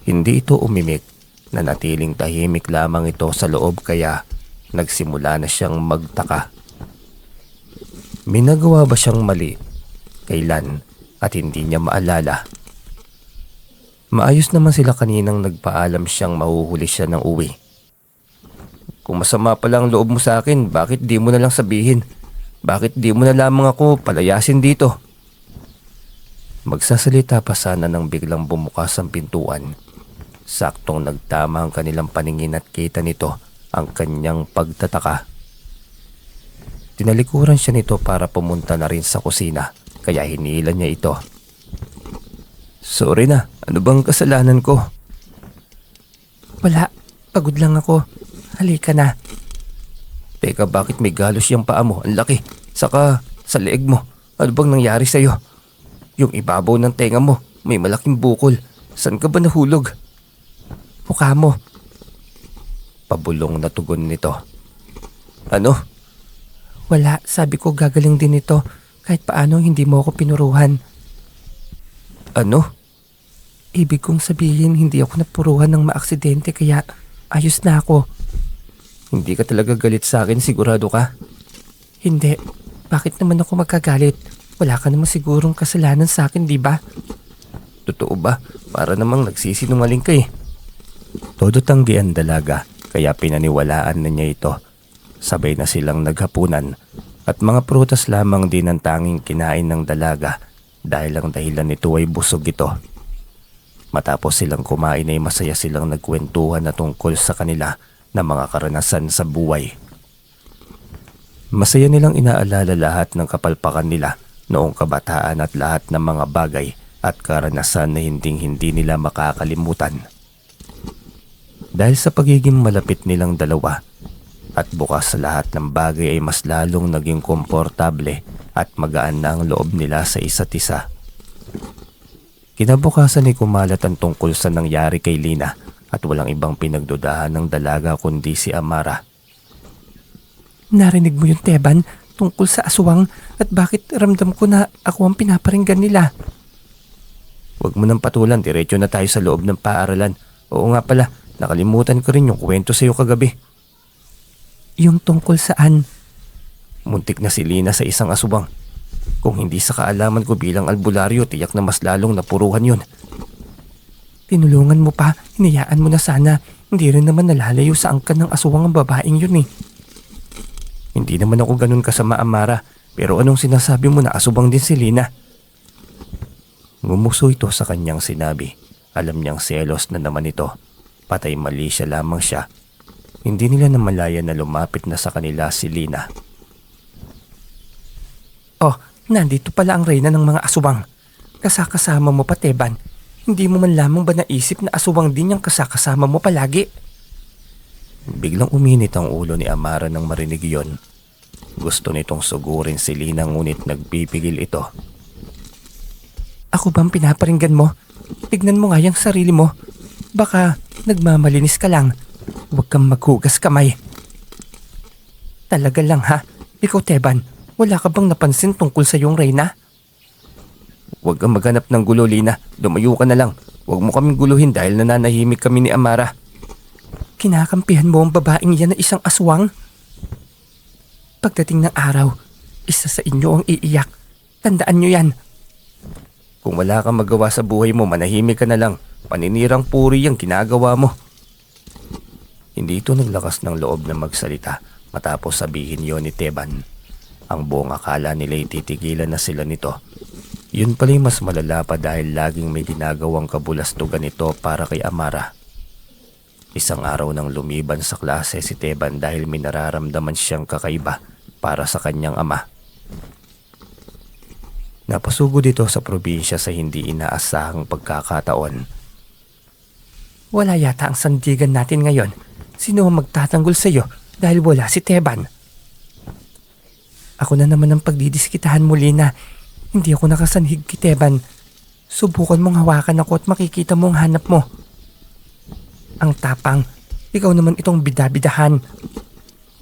Hindi ito umimik. Nanatiling tahimik lamang ito sa loob kaya nagsimula na siyang magtaka. May nagawa ba siyang mali? Kailan? At hindi niya maalala. Maayos naman sila kaninang nagpaalam siyang mahuhuli siya ng uwi. Kung masama pala ang loob mo sa akin, bakit di mo na lang sabihin? Bakit di mo na lamang ako palayasin dito? Magsasalita pa sana nang biglang bumukas ang pintuan. Saktong nagtama ang kanilang paningin at kita nito ang kanyang pagtataka. Tinalikuran siya nito para pumunta na rin sa kusina kaya hinila niya ito. Sorry na, ano bang kasalanan ko? Wala, pagod lang ako. Halika na. Teka, bakit may galos yung paa mo? Ang laki. Saka sa leeg mo. Ano bang nangyari sa'yo? Yung ibabaw ng tenga mo, may malaking bukol. Saan ka ba nahulog? Mukha mo. Pabulong na tugon nito. Ano? Wala, sabi ko gagaling din ito. Kahit paano hindi mo ako pinuruhan. Ano? Ibig kong sabihin hindi ako napuruhan ng maaksidente kaya ayos na ako. Hindi ka talaga galit sa akin, sigurado ka? Hindi. Bakit naman ako magkagalit? Wala ka naman sigurong kasalanan sa akin, di ba? Totoo ba? Para namang nagsisinungaling ka eh. Todo tanggi ang dalaga kaya pinaniwalaan na niya ito. Sabay na silang naghapunan at mga prutas lamang din ang tanging kinain ng dalaga dahil ang dahilan nito ay busog ito. Matapos silang kumain ay masaya silang nagkwentuhan na tungkol sa kanila na mga karanasan sa buhay. Masaya nilang inaalala lahat ng kapalpakan nila noong kabataan at lahat ng mga bagay at karanasan na hindi nila makakalimutan. Dahil sa pagiging malapit nilang dalawa at bukas sa lahat ng bagay ay mas lalong naging komportable at magaan na ang loob nila sa isa't isa. Kinabukasan ay kumalat ang tungkol sa nangyari kay Lina at walang ibang pinagdudahan ng dalaga kundi si Amara. Narinig mo yung Teban tungkol sa aswang at bakit ramdam ko na ako ang pinaparinggan nila? Huwag mo nang patulan, diretso na tayo sa loob ng paaralan. Oo nga pala, nakalimutan ko rin yung kwento sa'yo kagabi. Yung tungkol saan? Muntik na si Lina sa isang aswang. Kung hindi sa kaalaman ko bilang albularyo, tiyak na mas lalong napuruhan yun. Tinulungan mo pa, hinayaan mo na sana. Hindi rin naman nalalayo sa angkan ng aswang ang babaeng yun eh. Hindi naman ako ganun kasama, Amara. Pero anong sinasabi mo na asubang din si Lina? Ngumuso ito sa kanyang sinabi. Alam niyang selos na naman ito. Patay mali siya lamang siya. Hindi nila namalaya na lumapit na sa kanila si Lina. Oh, nandito pala ang reyna ng mga aswang. Kasakasama mo pa, Teban. Hindi mo man lamang ba naisip na aswang din yung kasakasama mo palagi? Biglang uminit ang ulo ni Amara nang marinig yon. Gusto nitong sugurin si Lina ngunit nagpipigil ito. Ako bang pinaparinggan mo? Tignan mo nga yung sarili mo. Baka nagmamalinis ka lang. Huwag kang maghugas kamay. Talaga lang ha? Ikaw, Teban, wala ka bang napansin tungkol sa iyong reyna? Huwag kang maghanap ng gulo, Lina. Lumayo ka na lang. Huwag mo kaming guluhin dahil nananahimik kami ni Amara. Kinakampihan mo ang babaeng yan na isang aswang? Pagdating ng araw, isa sa inyo ang iiyak. Tandaan nyo yan. Kung wala kang magawa sa buhay mo, manahimik ka na lang. Paninirang puri ang ginagawa mo. Hindi ito naglakas ng loob na magsalita matapos sabihin yon ni Teban. Ang buong akala nila titigilan na sila nito. Yun pala'y mas malala pa dahil laging may ginagawang kabulastugan ito para kay Amara. Isang araw nang lumiban sa klase si Teban dahil may nararamdaman siyang kakaiba para sa kanyang ama. Napasugod ito sa probinsya sa hindi inaasahang pagkakataon. Wala yata ang sandigan natin ngayon. Sino ang magtatanggol sa iyo dahil wala si Teban? Ako na naman ang pagdidiskitahan mo, Lina. Hindi ako nakasanhig kay Teban. Subukan mong hawakan ako at makikita mo ang hanap mo. Ang tapang. Ikaw naman itong bidabidahan.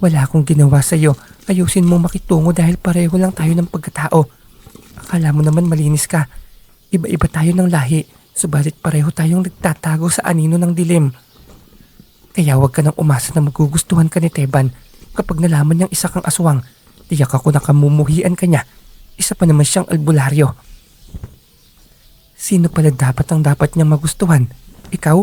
Wala akong ginawa sa iyo. Ayusin mong makitungo dahil pareho lang tayo ng pagkatao. Akala mo naman malinis ka. Iba-iba tayo ng lahi, subalit pareho tayong nagtatago sa anino ng dilim. Kaya huwag ka nang umasa na magugustuhan ka ni Teban. Kapag nalaman niyang isa kang aswang, tiyak ako na kamumuhian ka niya. Isa pa naman siyang albularyo. Sino pala dapat niyang magustuhan? Ikaw?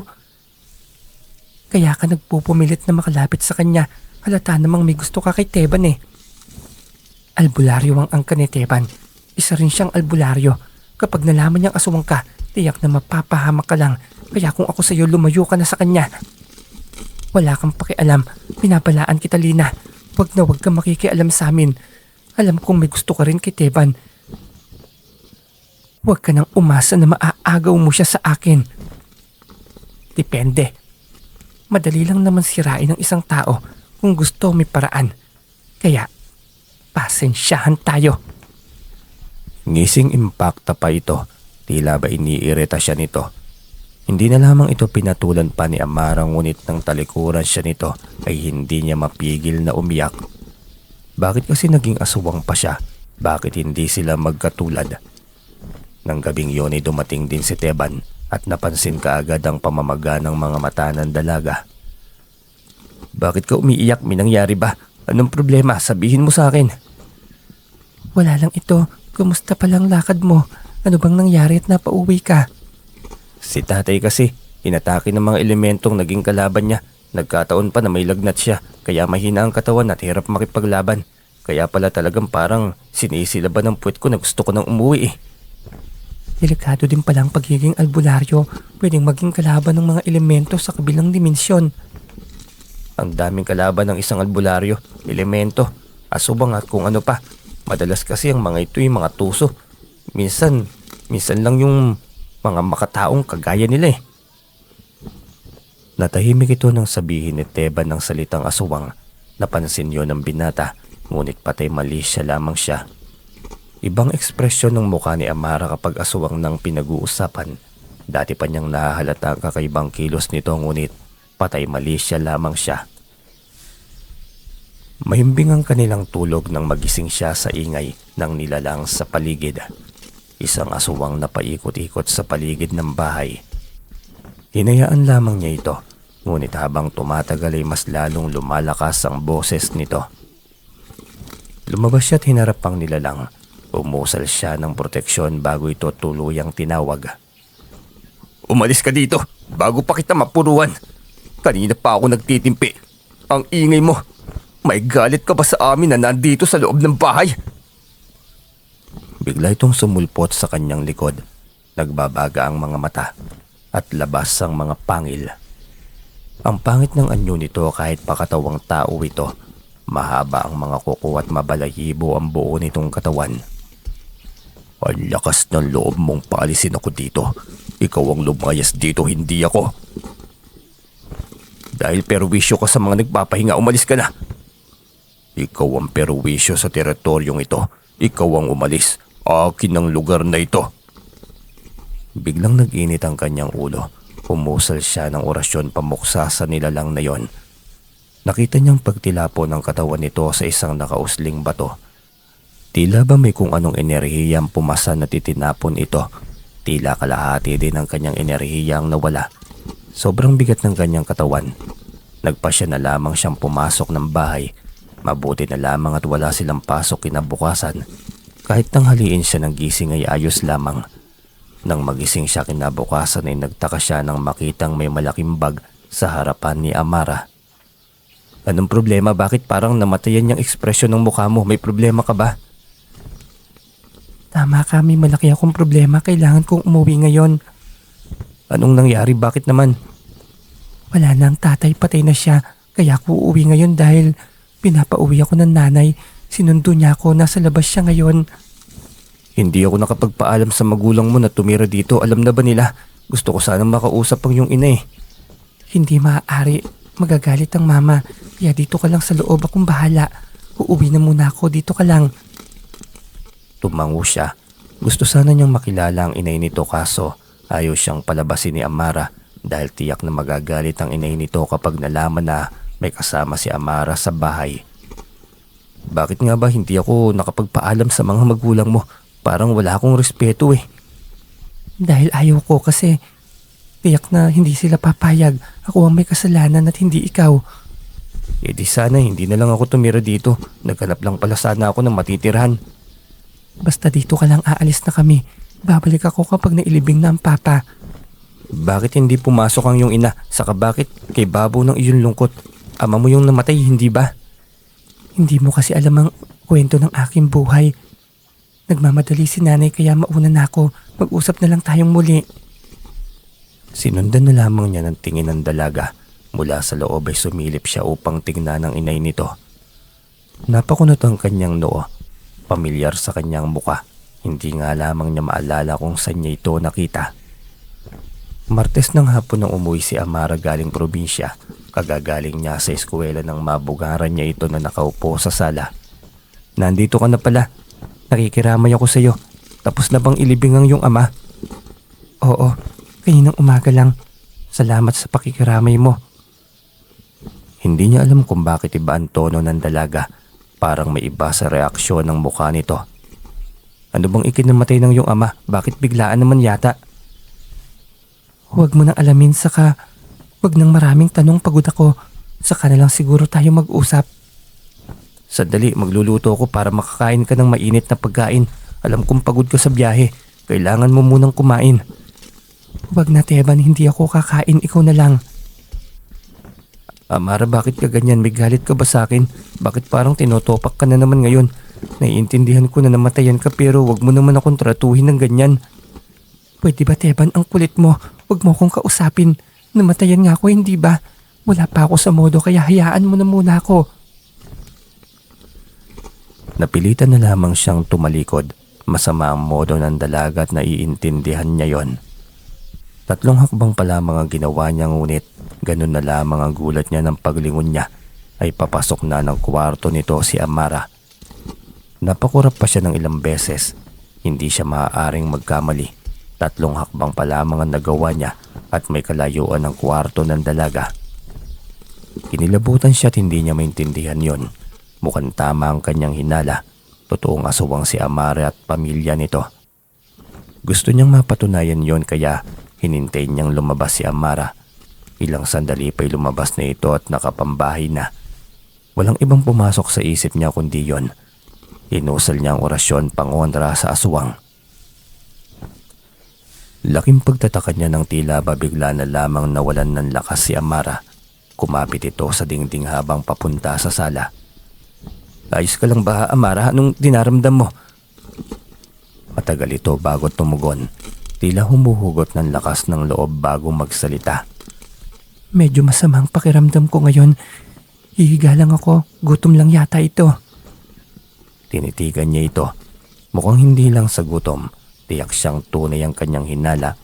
Kaya ka nagpupumilit na makalapit sa kanya. Halata namang may gusto ka kay Teban eh. Albularyo ang angka ni Teban. Isa rin siyang albularyo. Kapag nalaman niyang aswang ka, tiyak na mapapahamak ka lang. Kaya kung ako sa'yo, lumayo ka na sa kanya. Wala kang pakialam. Pinabalaan kita, Lina. Huwag na huwag kang makikialam sa amin. Alam kong may gusto ka rin kay Teban. Huwag ka nang umasa na maaagaw mo siya sa akin. Depende. Madali lang naman sirain ng isang tao kung gusto may paraan. Kaya, pasensyahan tayo. Ngising impacta pa ito. Tila ba iniirita siya nito. Hindi na lamang ito pinatulan pa ni Amara ngunit nang talikuran siya nito ay hindi niya mapigil na umiyak. Bakit kasi naging aswang pa siya? Bakit hindi sila magkatulad? Nang gabing yun ay dumating din si Teban at napansin kaagad ang pamamaga ng mga mata ng dalaga. Bakit ka umiiyak? May nangyari ba? Anong problema? Sabihin mo sa akin. Wala lang ito. Kumusta palang lakad mo? Ano bang nangyari at napauwi ka? Si tatay kasi, inatake ng mga elementong naging kalaban niya. Nagkataon pa na may lagnat siya, kaya mahina ang katawan at hirap makipaglaban. Kaya pala talagang parang sinisilaban ng puwet ko na gusto ko nang umuwi eh. Delikado din palang pagiging albularyo. Pwedeng maging kalaban ng mga elemento sa kabilang dimensyon. Ang daming kalaban ng isang albularyo, elemento, asubang at kung ano pa. Madalas kasi ang mga ito yung mga tuso. Minsan lang yung mga makataong kagaya nila eh. Natahimik ito nang sabihin ni Teban ng salitang aswang. Napansin yon ng binata, ngunit patay mali siya lamang siya. Ibang ekspresyon ng mukha ni Amara kapag aswang nang pinag-uusapan. Dati pa niyang nahahalata ang kakaibang kilos nito ngunit patay mali siya lamang siya. Mahimbing ang kanilang tulog nang magising siya sa ingay ng nilalang sa paligid. Isang aswang na paikot-ikot sa paligid ng bahay. Hinayaan lamang niya ito, ngunit habang tumatagal ay mas lalong lumalakas ang boses nito. Lumabas siya at hinarap ang nilalang. Umusal siya ng proteksyon bago ito tuluyang tinawag. Umalis ka dito bago pa kita mapuruan. Kanina pa ako nagtitimpi. Ang ingay mo. May galit ka ba sa amin na nandito sa loob ng bahay? Bigla itong sumulpot sa kanyang likod. Nagbabaga ang mga mata at labas ang mga pangil. Ang pangit ng anyo nito kahit pakatawang tao ito. Mahaba ang mga kuko at mabalahibo ang buo nitong katawan. Ang lakas ng loob mong paalisin ako dito. Ikaw ang lumayas dito, hindi ako. Dahil perwisyo ka sa mga nagpapahinga, umalis ka na. Ikaw ang perwisyo sa teritoryong ito. Ikaw ang umalis. Akin ang lugar na ito. Biglang nag-init ang kanyang ulo. Pumusal siya ng orasyon pamuksa sa nilalang na yon. Nakita niyang pagtilapo ng katawan nito sa isang nakausling bato. Tila ba may kung anong enerhiyang pumasa na titinapon ito. Tila kalahati din ang kanyang enerhiyang nawala. Sobrang bigat ng kanyang katawan. Nagpasya na lamang siyang pumasok ng bahay. Mabuti na lamang at wala silang pasok kinabukasan. Kahit tanghaliin siya ng gising ay ayos lamang. Nang magising siya kinabukasan ay nagtaka siya nang makitang may malaking bag sa harapan ni Amara. Anong problema? Bakit parang namatayan yung ekspresyon ng mukha mo? May problema ka ba? Tama ka, may malaki akong problema. Kailangan kong umuwi ngayon. Anong nangyari? Bakit naman? Wala na ang tatay, patay na siya. Kaya ako uuwi ngayon dahil pinapauwi ako ng nanay. Sinundo niya ako, nasa labas siya ngayon. Hindi ako nakapagpaalam sa magulang mo na tumira dito. Alam na ba nila? Gusto ko sanang makausap ang iyong ina eh. Hindi maaari. Magagalit ang mama. Kaya dito ka lang sa loob, akong bahala. Uuwi na muna ako, dito ka lang. Tumango siya. Gusto sana niyang makilala ang inay nito kaso ayaw siyang palabasin ni Amara dahil tiyak na magagalit ang inay nito kapag nalaman na may kasama si Amara sa bahay. Bakit nga ba hindi ako nakapagpaalam sa mga magulang mo? Parang wala akong respeto eh. Dahil ayaw ko kasi tiyak na hindi sila papayag. Ako ang may kasalanan at hindi ikaw. E di sana hindi na lang ako tumira dito. Naghanap lang pala sana ako ng matitirahan. Basta dito ka lang, aalis na kami. Babalik ako kapag nailibing na ang papa. Bakit hindi pumasok ang iyong ina? Saka bakit kay babo ng iyong lungkot? Ama mo yung namatay, hindi ba? Hindi mo kasi alam ang kwento ng aking buhay. Nagmamadali si nanay kaya mauna na ako. Mag-usap na lang tayong muli. Sinundan na lamang niya ng tingin ng dalaga. Mula sa loob ay sumilip siya upang tingnan ang inay nito. Napakunot ang kanyang noo. Pamilyar sa kanyang muka. Hindi nga lamang niya maalala kung saan niya ito nakita. Martes ng hapon nang umuwi si Amara galing probinsya. Kagagaling niya sa eskwela nang mabugaran niya ito na nakaupo sa sala. Nandito ka na pala. Nakikiramay ako sa iyo. Tapos na bang ilibing ang iyong ama? Oo, kaninang umaga lang. Salamat sa pakikiramay mo. Hindi niya alam kung bakit iba ang tono ng dalaga. Parang may iba sa reaksyon ng mukha nito. Ano bang ikinamatay ng iyong ama? Bakit biglaan naman yata? Huwag mo nang alamin, saka huwag nang maraming tanong, pagod ako. Saka na lang siguro tayo mag-usap. Sandali, magluluto ako para makakain ka ng mainit na pagkain. Alam kong pagod ka sa biyahe. Kailangan mo munang kumain. Huwag na, Teban, hindi ako kakain, ikaw na lang. Amara, bakit ka ganyan? May galit ka ba sa akin? Bakit parang tinotopak ka na naman ngayon? Naiintindihan ko na namatayan ka pero wag mo naman akong tratuhin ng ganyan. Pwede ba, Teban, ang kulit mo? Huwag mo akong kausapin. Namatayan nga ako, hindi ba? Wala pa ako sa modo kaya hayaan mo na muna ako. Napilitan na lamang siyang tumalikod. Masama ang modo ng dalaga at naiintindihan niya yon. 3 hakbang pa lamang ang ginawa niya ngunit ganun na lamang ang gulat niya ng paglingon niya ay papasok na ng kwarto nito si Amara. Napakurap pa siya ng ilang beses. Hindi siya maaaring magkamali. 3 hakbang pa lamang ang nagawa niya at may kalayuan ng kwarto ng dalaga. Kinilabutan siya at hindi niya maintindihan yon. Mukhang tama ang kanyang hinala. Totoong aswang si Amara at pamilya nito. Gusto niyang mapatunayan yon kaya hinintay niyang lumabas si Amara. Ilang sandali pa'y lumabas na ito at nakapambahay na. Walang ibang pumasok sa isip niya kundi yon. Inusal niya ang orasyon pangontra sa aswang. Laking pagtataka niya ng tila ba bigla na lamang nawalan ng lakas si Amara. Kumapit ito sa dingding habang papunta sa sala. Ayos ka lang ba, Amara? Anong dinaramdam mo? Matagal ito bago tumugon. Tila humuhugot ng lakas ng loob bago magsalita. Medyo masamang pakiramdam ko ngayon. Hihiga lang ako. Gutom lang yata ito. Tinitigan niya ito. Mukhang hindi lang sa gutom. Tiyak siyang tunay ang kanyang hinala.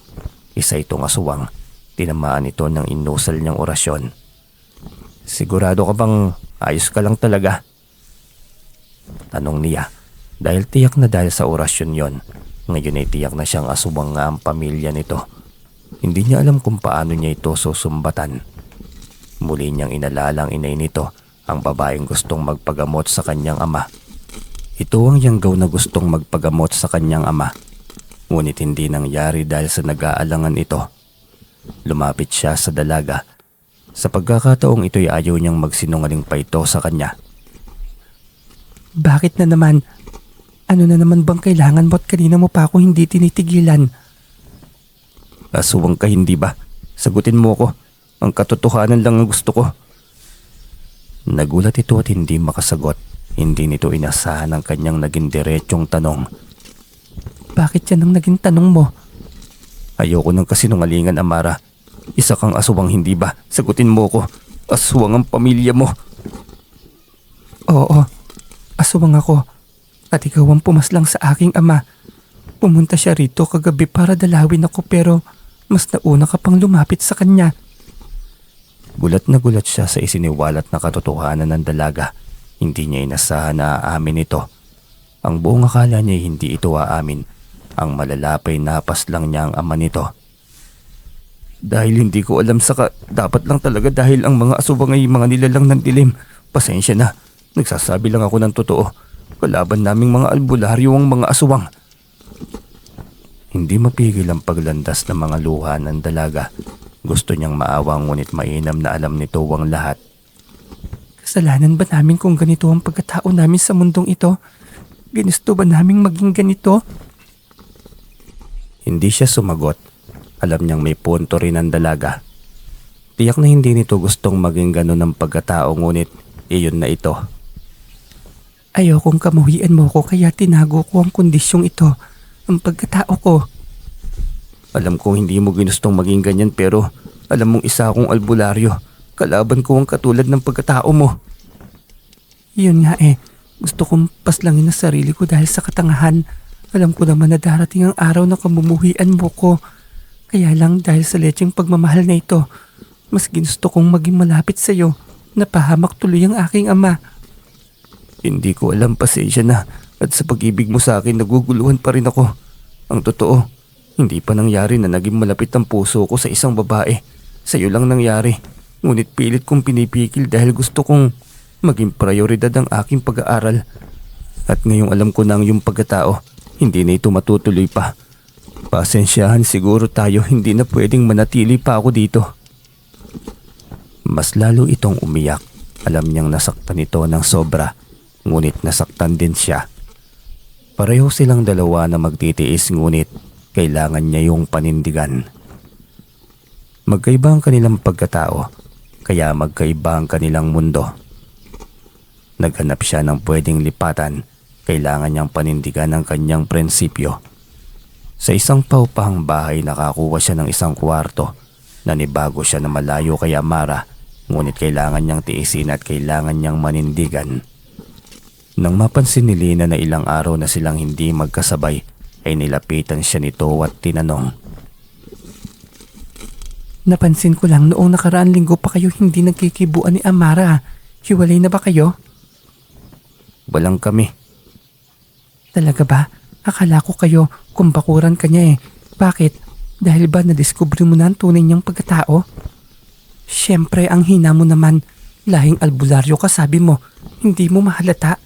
Isa itong aswang. Tinamaan ito ng inusal niyang orasyon. Sigurado ka bang ayos ka lang talaga? Tanong niya. Dahil tiyak na dahil sa orasyon yon, ngayon ay tiyak na siyang aswang nga ang pamilya nito. Hindi niya alam kung paano niya ito susumbatan. Muli niyang inalala ang inay nito, ang babaeng gustong magpagamot sa kanyang ama. Ito ang yanggaw na gustong magpagamot sa kanyang ama. Ngunit hindi nangyari dahil sa nag-aalangan ito. Lumapit siya sa dalaga. Sa pagkakataong ito'y ayaw niyang magsinungaling pa ito sa kanya. Bakit na naman? Ano na naman bang kailangan mo't kanina mo pa ako hindi tinitigilan? Aswang ka hindi ba? Sagutin mo ko. Ang katotohanan lang ang gusto ko. Nagulat ito at hindi makasagot. Hindi nito inasahan ang kanyang naging diretsong tanong. Bakit yan ang naging tanong mo? Ayoko ng kasinungalingan, Amara. Isa kang aswang hindi ba? Sagutin mo ko. Aswang ang pamilya mo. Oo, aswang ako. At ikaw ang pumaslang sa aking ama. Pumunta siya rito kagabi para dalawin ako pero mas nauna ka pang lumapit sa kanya. Gulat na gulat siya sa isiniwalat na katotohanan ng dalaga. Hindi niya inasahan na aamin ito. Ang buong akala niya hindi ito aamin. Ang malalapay napas lang niya ang ama nito. Dahil hindi ko alam saka dapat lang talaga dahil ang mga aswang ay mga nilalang ng dilim. Pasensya na. Nagsasabi lang ako ng totoo. Kalaban naming mga albularyo ang mga aswang. Hindi mapigil ang paglandas ng mga luha ng dalaga. Gusto niyang maawa ngunit mainam na alam nito ang lahat. Kasalanan ba namin kung ganito ang pagkatao namin sa mundong ito? Ginusto ba naming maging ganito? Hindi siya sumagot. Alam niyang may punto rin ang dalaga. Tiyak na hindi nito gustong maging ganun ang pagkatao ngunit iyon na ito. Ayokong kamuhian mo ko kaya tinago ko ang kondisyong ito, ang pagkatao ko. Alam ko hindi mo ginustong maging ganyan pero alam mong isa akong albularyo. Kalaban ko ang katulad ng pagkatao mo. Yun nga gusto kong paslangin ang sarili ko dahil sa katangahan. Alam ko naman na darating ang araw na kamumuhian mo ko. Kaya lang dahil sa lecheng pagmamahal na ito, mas ginusto kong maging malapit sa iyo. Napahamak tuloy ang aking ama. Hindi ko alam, pasensya na. At sa pag-ibig mo sa akin, naguguluhan pa rin ako. Ang totoo, hindi pa nangyari na naging malapit ang puso ko sa isang babae. Sa'yo lang nangyari. Ngunit pilit kong pinipigil dahil gusto kong maging prioridad ang aking pag-aaral. At ngayong alam ko na ang iyong pagkatao, hindi na ito matutuloy pa. Pasensyahan siguro tayo, hindi na pwedeng manatili pa ako dito. Mas lalo itong umiyak. Alam niyang nasaktan ito ng sobra. Ngunit nasaktan din siya. Pareho silang dalawa na magtitiis ngunit kailangan niya yung panindigan. Magkaiba ang kanilang pagkatao, kaya magkaiba ang kanilang mundo. Naghanap siya ng pwedeng lipatan, kailangan niyang panindigan ang kanyang prinsipyo. Sa isang paupahang bahay nakakuha siya ng isang kwarto. Nanibago siya na malayo kay Amara, ngunit kailangan niyang tiisin at kailangan niyang manindigan. Nang mapansin ni Lina na ilang araw na silang hindi magkasabay, ay nilapitan siya nito at tinanong. Napansin ko lang noong nakaraang linggo pa kayo hindi nagkikibuan ni Amara. Hiwalay na ba kayo? Walang kami. Talaga ba? Akala ko kayo kumbakuran ka niya Bakit? Dahil ba nadiskubre mo na ang tunay niyang pagkatao? Siyempre ang hina mo naman. Lahing albularyo ka sabi mo. Hindi mo mahalata.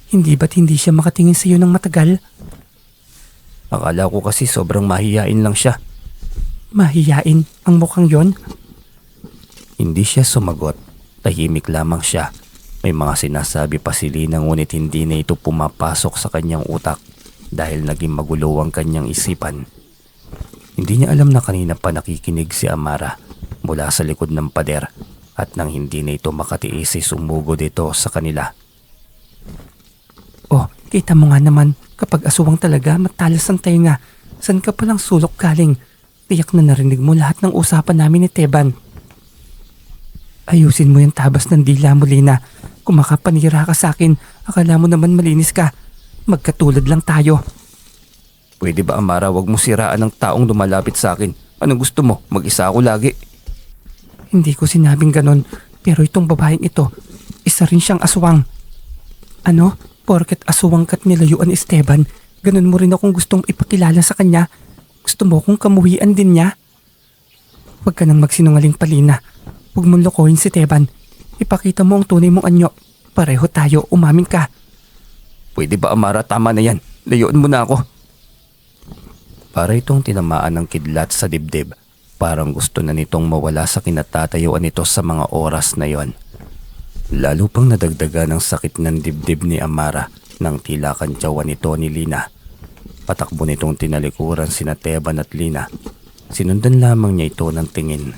Hindi ba't hindi siya makatingin sa iyo ng matagal? Akala ko kasi sobrang mahiyain lang siya. Mahiyain ang mukhang yon? Hindi siya sumagot. Tahimik lamang siya. May mga sinasabi pa si Lina ngunit hindi na ito pumapasok sa kanyang utak dahil naging magulo ang kanyang isipan. Hindi niya alam na kanina pa nakikinig si Amara mula sa likod ng pader at nang hindi na ito makatiis ay sumugod ito sa kanila. Oh, kita mo nga naman, kapag aswang talaga, matalas ang tainga. San ka palang sulok galing? Tiyak na narinig mo lahat ng usapan namin ni Teban. Ayusin mo yung tabas ng dila mo, Lina. Kung makapanira ka sa akin, akala mo naman malinis ka. Magkatulad lang tayo. Pwede ba, Amara, wag mo siraan ng taong lumalapit sa akin? Anong gusto mo? Mag-isa ako lagi. Hindi ko sinabing ganon, pero itong babaeng ito, isa rin siyang aswang. Ano? Porket aswang ka't nilayuan ni Esteban, ganon mo rin akong gustong ipakilala sa kanya. Gusto mo kong kamuhian din niya? Huwag ka nang magsinungaling, Palina. Huwag mong lokohin si Teban. Ipakita mo ang tunay mong anyo. Pareho tayo, umamin ka. Pwede ba, Amara? Tama na yan. Layuan mo na ako. Para itong tinamaan ng kidlat sa dibdib. Parang gusto na nitong mawala sa kinatatayuan nito sa mga oras na yon. Lalo pang nadagdagan ng sakit ng dibdib ni Amara nang tila kantsawan nito ni Lina. Patakbo nitong tinalikuran sina Teban at Lina. Sinundan lamang niya ito ng tingin.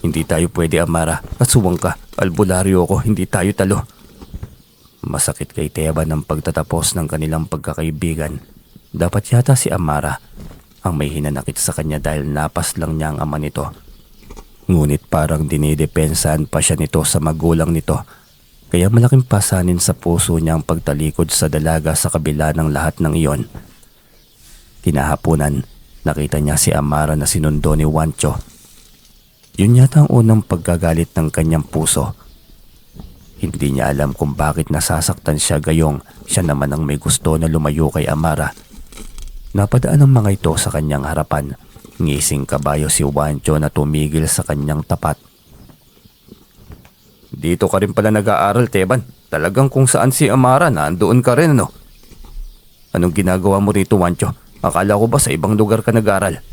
Hindi tayo pwede, Amara. Aswang ka. Albularyo ako. Hindi tayo talo. Masakit kay Teban ang pagtatapos ng kanilang pagkakaibigan. Dapat yata si Amara ang may hinanakit sa kanya dahil napas lang niya ang ama nito. Ngunit parang dinidepensahan pa siya nito sa magulang nito. Kaya malaking pasanin sa puso niya ang pagtalikod sa dalaga sa kabila ng lahat ng iyon. Kinahaponan, nakita niya si Amara na sinundo ni Juancho. Yun yata ang unang pagkagalit ng kanyang puso. Hindi niya alam kung bakit nasasaktan siya gayong siya naman ang may gusto na lumayo kay Amara. Napadaan ang mga ito sa kanyang harapan. Ngising kabayo si Juancho na tumigil sa kanyang tapat. Dito ka rin pala nag-aaral, Teban. Talagang kung saan si Amara, nandoon ka rin, ano? Anong ginagawa mo rito, Juancho? Akala ko ba sa ibang lugar ka nag-aaral?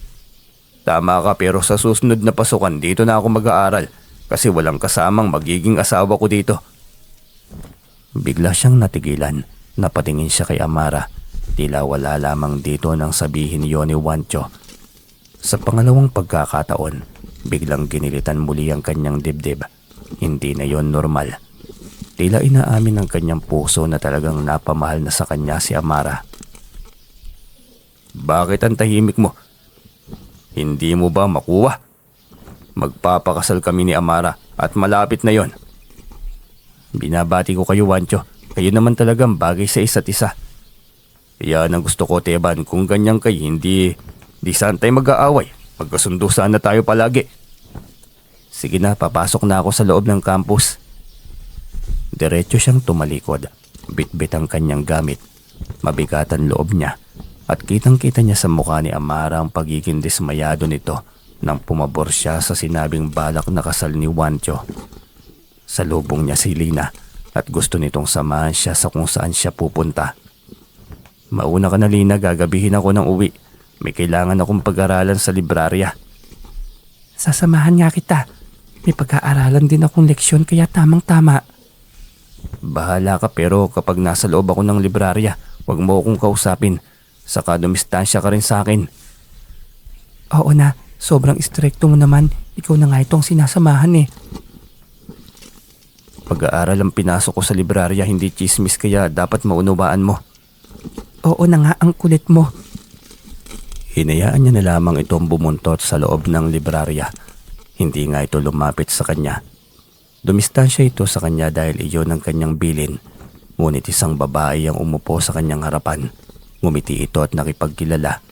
Tama ka, pero sa susunod na pasukan, dito na ako mag-aaral. Kasi walang kasamang magiging asawa ko dito. Bigla siyang natigilan. Napatingin siya kay Amara. Tila wala lamang dito nang sabihin yon ni Juancho. Sa pangalawang pagkakataon, biglang ginilitan muli ang kanyang dibdib. Hindi na yon normal. Tila inaamin ng kanyang puso na talagang napamahal na sa kanya si Amara. Bakit ang tahimik mo? Hindi mo ba makuha? Magpapakasal kami ni Amara at malapit na yon. Binabati ko kayo, Juancho. Kayo naman talagang bagay sa isa't isa. Yan ang gusto ko, Teban. Kung ganyan kayo, hindi saan tayo mag-aaway. Magkasundo sana tayo palagi. Sige na, papasok na ako sa loob ng campus. Diretso siyang tumalikod. Bitbit ang kanyang gamit. Mabigatan loob niya. At kitang-kita niya sa mukha ni Amara ang pagiging dismayado nito nang pumabor siya sa sinabing balak na kasal ni Juancho. Salubong niya si Lina at gusto nitong samahan siya sa kung saan siya pupunta. Mauna ka na, Lina, gagabihin ako ng uwi. May kailangan akong pag-aralan sa librarya. Sasamahan nga kita. May pag-aaralan din akong leksyon kaya tamang-tama. Bahala ka, pero kapag nasa loob ako ng librarya, huwag mo akong kausapin. Saka dumistansya ka rin sa akin. Oo na, sobrang istrikto mo naman. Ikaw na nga itong sinasamahan eh. Pag-aaral ang pinasok ko sa librarya, hindi chismis, kaya dapat maunawaan mo. Oo na nga, ang kulit mo. Hinayaan niya na lamang itong bumuntot sa loob ng librarya. Hindi nga ito lumapit sa kanya. Dumistansya ito sa kanya dahil iyon ang kanyang bilin. Ngunit isang babae ang umupo sa kanyang harapan. Ngumiti ito at nakipagkilala.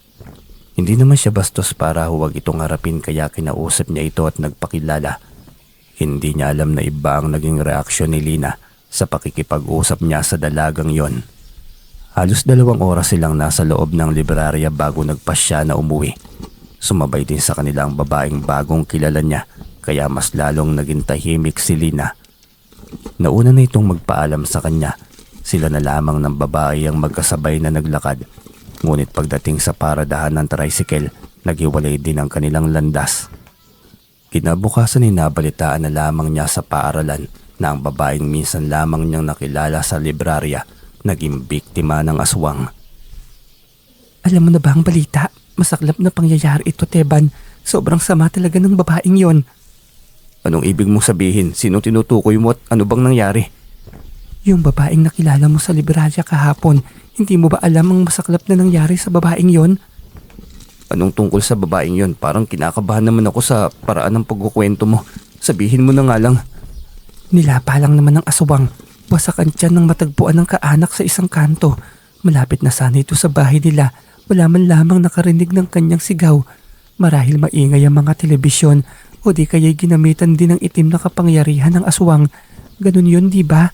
Hindi naman siya bastos para huwag itong harapin kaya kinausap niya ito at nagpakilala. Hindi niya alam na iba ang naging reaksyon ni Lina sa pakikipag-usap niya sa dalagang yon. Halos 2 oras silang nasa loob ng librarya bago nagpasya na umuwi. Sumabay din sa kanilang babaeng bagong kilala niya kaya mas lalong naging tahimik si Lina. Nauna na itong magpaalam sa kanya. Sila na lamang ng babae ang magkasabay na naglakad. Ngunit pagdating sa paradahan ng tricycle, naghiwalay din ang kanilang landas. Kinabukasan ay nabalitaan na lamang niya sa paaralan na ang babaeng minsan lamang niyang nakilala sa librarya naging biktima ng aswang. Alam mo na ba ang balita? Masaklap na pangyayari ito, Teban. Sobrang sama talaga ng babaeng yon. Anong ibig mong sabihin? Sino tinutukoy mo at ano bang nangyari? Yung babaeng nakilala mo sa Liberalya kahapon, hindi mo ba alam ang masaklap na nangyari sa babaeng yon? Anong tungkol sa babaeng yon? Parang kinakabahan naman ako sa paraan ng pagkukwento mo. Sabihin mo na nga lang. Nilapa lang naman ng aswang. Wasak ang tiyan ng matagpuan ng kaanak sa isang kanto. Malapit na sana ito sa bahay nila. Wala man lamang nakarinig ng kanyang sigaw. Marahil maingay ang mga telebisyon o di kaya'y ginamitan din ng itim na kapangyarihan ng aswang. Ganun yun, di ba?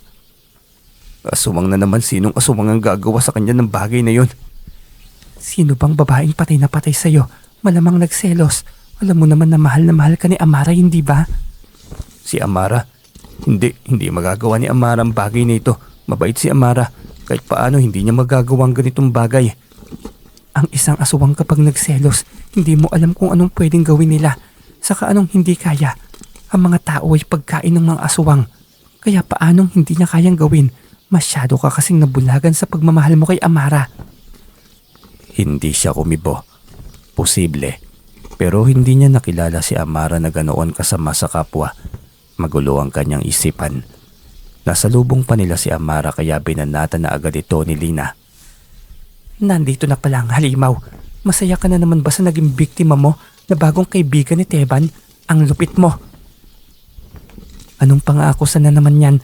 Asumang na naman, sinong asumang ang gagawa sa kanya ng bagay na yon? Sino bang babaeng patay na patay sa'yo? Malamang nagselos. Alam mo naman na mahal ka ni Amara, hindi ba? Si Amara? Hindi magagawa ni Amara ang bagay na ito. Mabait si Amara. Kahit paano hindi niya magagawa ang ganitong bagay. Ang isang aswang kapag nagselos, hindi mo alam kung anong pwedeng gawin nila. Saka anong hindi kaya. Ang mga tao ay pagkain ng mga aswang. Kaya paanong hindi niya kayang gawin? Masyado ka kasing nabulagan sa pagmamahal mo kay Amara. Hindi siya kumibo. Posible. Pero hindi niya nakilala si Amara na ganoon kasama sa kapwa. Magulo ang kanyang isipan. Nasalubong pa nila si Amara kaya binanata na agad ito ni Lina. Nandito na pala ang halimaw. Masaya ka na naman ba sa naging biktima mo na bagong kaibigan ni Teban? Ang lupit mo. Anong pangako na naman yan?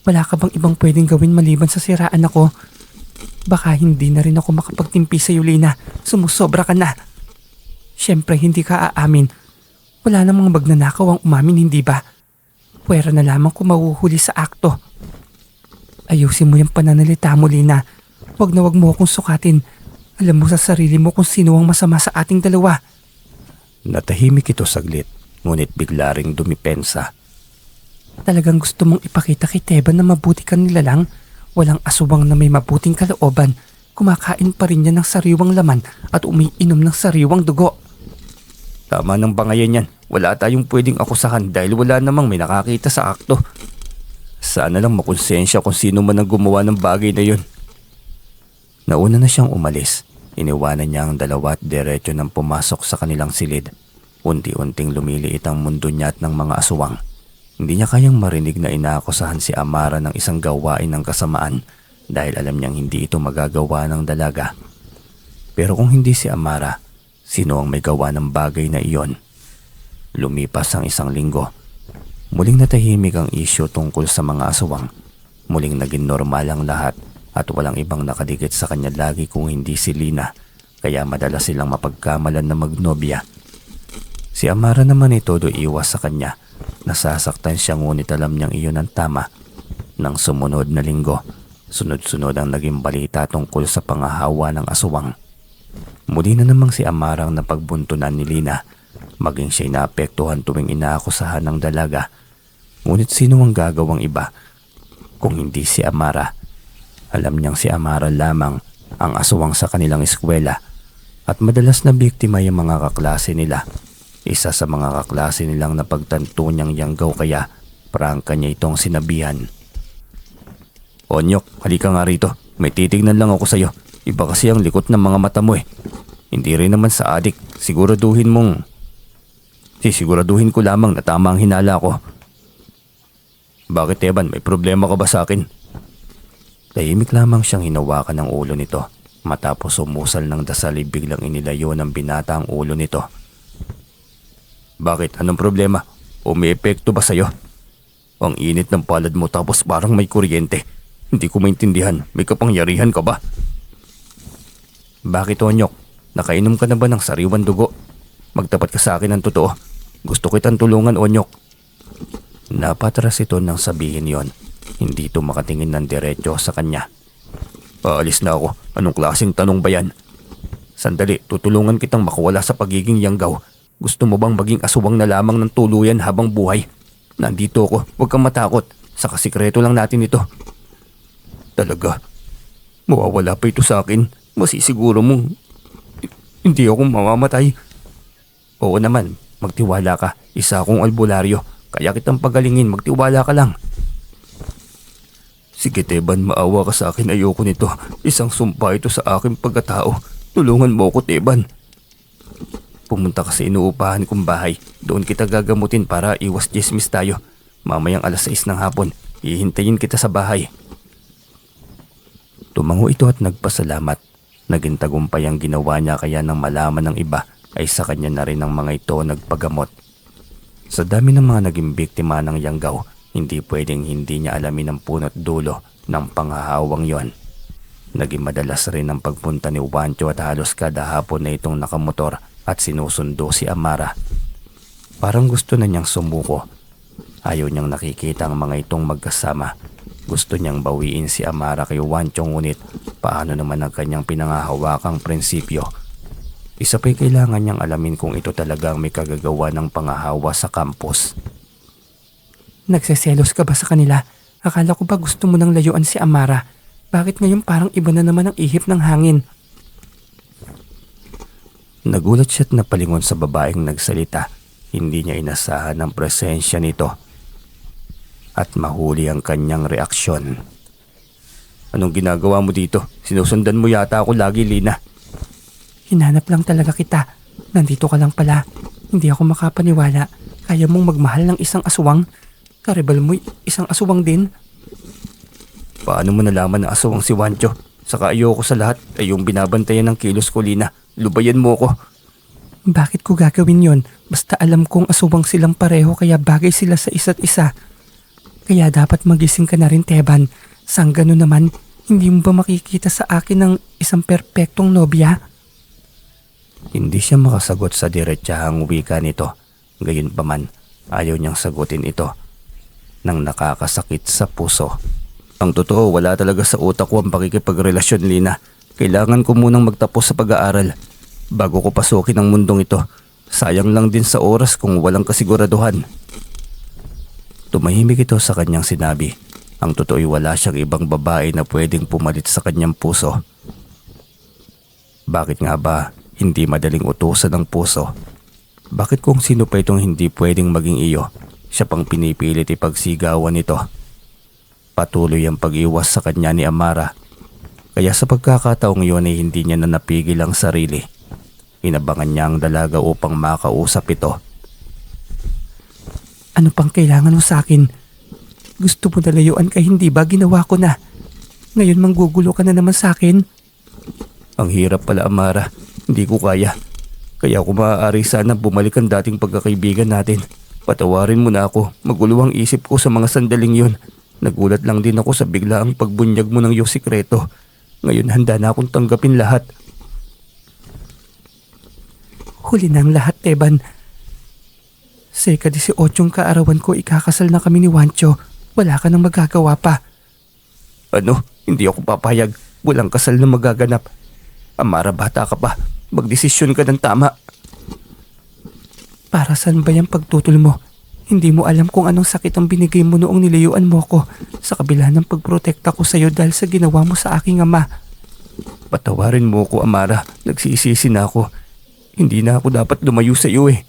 Wala ka bang ibang pwedeng gawin maliban sa siraan ako? Baka hindi na rin ako makapagtimpi sa iyo, Lina. Sumusobra ka na. Siyempre hindi ka aamin. Wala namang magnanakaw ang umamin, hindi ba? Pwera na lamang kung mahuhuli sa akto. Ayusin mo yung pananalita mo, Lina. Wag mo akong sukatin. Alam mo sa sarili mo kung sino ang masama sa ating dalawa. Natahimik ito saglit, ngunit bigla ring dumipensa. Talagang gusto mong ipakita kay Teban na mabuti kang nilalang? Walang aswang na may mabuting kalooban. Kumakain pa rin niya ng sariwang laman at umiinom ng sariwang dugo. Tama ng bangayan yan. Wala tayong pwedeng akusahan dahil wala namang may nakakita sa akto. Sana lang makonsensya kung sino man ang gumawa ng bagay na yun. Nauna na siyang umalis. Iniwanan niya ang dalawa at diretso nang pumasok sa kanilang silid. Unti-unting lumiliit ang mundo niya at ng mga aswang. Hindi niya kayang marinig na inaakusahan si Amara ng isang gawain ng kasamaan dahil alam niyang hindi ito magagawa ng dalaga. Pero kung hindi si Amara, sino ang may gawa ng bagay na iyon? Lumipas ang 1 linggo. Muling natahimik ang isyu tungkol sa mga aswang. Muling naging normal ang lahat at walang ibang nakadikit sa kanya lagi kung hindi si Lina, kaya madalas silang mapagkamalan na magnobya. Si Amara naman ay todo iwas sa kanya. Nasasaktan siya ngunit alam niyang iyon ang tama. Nang sumunod na linggo, sunod-sunod ang naging balita tungkol sa pangahawa ng aswang. Muli na namang si Amara ang napagbuntunan ni Lina. Maging siya'y naapektuhan tuwing inaakusahan ng dalaga. Ngunit sino ang gagawang iba kung hindi si Amara? Alam niyang si Amara lamang ang aswang sa kanilang eskwela at madalas na biktima yung mga kaklase nila. Isa sa mga kaklase nilang napagtanto niyang yanggaw kaya prangka niya itong sinabihan. Onyok, halika nga rito. May titignan lang ako sa'yo. Iba kasi ang likot ng mga mata mo eh. Hindi rin naman sa adik. Siguraduhin ko lamang na tama ang hinala ko. Bakit Evan, may problema ka ba sa akin? Tahimik lamang siyang hinawakan ng ulo nito. Matapos umusal ng dasal biglang inilayo ng binata ang ulo nito. Bakit? Anong problema? O may epekto ba sa'yo? Ang init ng palad mo tapos parang may kuryente. Hindi ko maintindihan. May kapangyarihan ka ba? Bakit Onyok? Nakainom ka na ba ng sariwang dugo? Magtapat ka sa akin ng totoo. Gusto kitang tulungan Onyok. Napatras ito nang sabihin yon. Hindi ito makatingin ng diretso sa kanya. Aalis na ako. Anong klaseng tanong ba yan? Sandali, tutulungan kitang makawala sa pagiging yanggaw. Gusto mo bang maging aswang na lamang ng tuluyan habang buhay? Nandito ako. Huwag kang matakot. Sa kasikreto lang natin ito. Talaga? Mawawala pa ito sa akin? Masisiguro mong hindi ako mamamatay? Oo naman. Magtiwala ka. Isa akong albularyo. Kaya kitang pagalingin. Magtiwala ka lang. Sige Teban, maawa ka sa akin. Ayoko nito. Isang sumpa ito sa aking pagkatao. Tulungan mo ako Teban. pumunta ka sa inuupahan kong bahay. Doon kita gagamutin para iwas chismis tayo. Mamayang 6:00 ng hapon, hihintayin kita sa bahay. Tumango ito at nagpasalamat. Naging tagumpay ang ginawa niya, kaya nang malaman ng iba ay sa kanya na rin ang mga ito nagpagamot. Sa dami ng mga naging biktima ng yanggaw, hindi pwedeng hindi niya alamin ang punot dulo ng panghahawang yon. Naging madalas rin ang pagpunta ni Juancho at halos kada hapon na itong nakamotor at sinusundo si Amara. Parang gusto na niyang sumuko. Ayaw niyang nakikita ang mga itong magkasama. Gusto niyang bawiin si Amara kay Juancho, ngunit paano naman ang kanyang pinangahawakang prinsipyo? Isa pa'y kailangan niyang alamin kung ito talagang may kagagawa ng pangahawa sa campus. Nagseselos ka ba sa kanila? Akala ko ba gusto mo nang layuan si Amara? Bakit ngayon parang iba na naman ang ihip ng hangin? Nagulat siya't napalingon sa babaeng nagsalita. Hindi niya inasahan ang presensya nito at mahuli ang kanyang reaksyon. Anong ginagawa mo dito? Sinusundan mo yata ako lagi, Lina. Hinanap lang talaga kita. Nandito ka lang pala. Hindi ako makapaniwala. Kaya mong magmahal ng isang aswang? Karibal mo isang aswang din? Paano mo nalaman na aswang si Juancho? Saka ayoko sa lahat ay yung binabantayan ng kilos ko, Lina. Lubayan mo ko. Bakit ko gagawin yon? Basta alam kong aswang silang pareho, kaya bagay sila sa isa't isa. Kaya dapat magising ka na rin, Teban. Sang gano'n naman, hindi mo ba makikita sa akin ng isang perpektong nobya? Hindi siya makasagot sa diretsahang wika nito. Gayunpaman, ayaw niyang sagutin ito nang nakakasakit sa puso. Ang totoo, wala talaga sa utak ko ang pakikipagrelasyon, Lina. Kailangan ko munang magtapos sa pag-aaral bago ko pasukin ang mundong ito. Sayang lang din sa oras kung walang kasiguraduhan. Tumahimik ito sa kanyang sinabi. Ang totoo'y wala siyang ibang babae na pwedeng pumalit sa kanyang puso. Bakit nga ba hindi madaling utusan ng puso? Bakit kung sino pa itong hindi pwedeng maging iyo, siya pang pinipilit ipagsigawan nito? Patuloy ang pag-iwas sa kanya ni Amara. Kaya sa pagkakataong iyon ay hindi niya na napigil ang sarili. Inabangan niya ang dalaga upang makausap ito. Ano pang kailangan mo sa akin? Gusto mo na layuan ka, hindi ba? Ginawa ko na. Ngayon manggugulo ka na naman sa akin. Ang hirap pala, Amara. Hindi ko kaya. Kaya kung maaari sana bumalik ang dating pagkakaibigan natin. Patawarin mo na ako. Magulo ang isip ko sa mga sandaling yun. Nagulat lang din ako sa biglaang pagbunyag mo ng iyong sikreto. Ngayon handa na akong tanggapin lahat. Huli na ang lahat, Teban. Sa ika-18 kaarawan ko, ikakasal na kami ni Juancho. Wala ka nang magagawa pa. Ano? Hindi ako papayag. Walang kasal na magaganap. Amara, bata ka pa. Magdesisyon ka ng tama. Para saan ba yung pagtutol mo? Hindi mo alam kung anong sakit ang binigay mo noong nilayuan mo ko sa kabila ng pagprotekta ko sa'yo dahil sa ginawa mo sa aking ama. Patawarin mo ko, Amara. Nagsisisi na ako. Hindi na ako dapat lumayo sa iyo eh.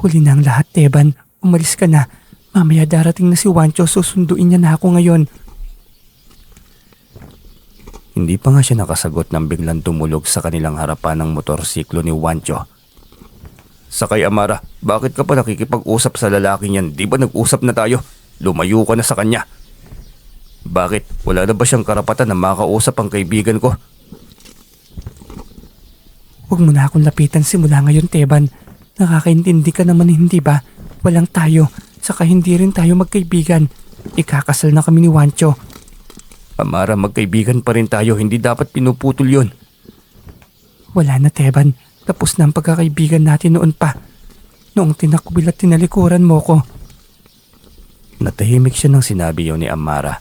Huli na ang lahat, Teban. Umalis ka na. Mamaya darating na si Juancho, susunduin niya na ako ngayon. Hindi pa nga siya nakasagot nang biglang tumulog sa kanilang harapan ng motorsiklo ni Juancho. Sakay, Amara, bakit ka pa nakikipag-usap sa lalaking yan? Di ba nag-usap na tayo? Lumayo ka na sa kanya. Bakit? Wala na ba siyang karapatan na makausap ang kaibigan ko? Huwag mo na akong lapitan simula ngayon, Teban. Nakakaintindi ka naman, hindi ba? Walang tayo, saka hindi rin tayo magkaibigan. Ikakasal na kami ni Juancho. Amara, magkaibigan pa rin tayo. Hindi dapat pinuputol yun. Wala na, Teban. Tapos na ang pagkakaibigan natin noon pa. Noong tinakwil at tinalikuran mo ko. Natahimik siya nang sinabi yun ni Amara.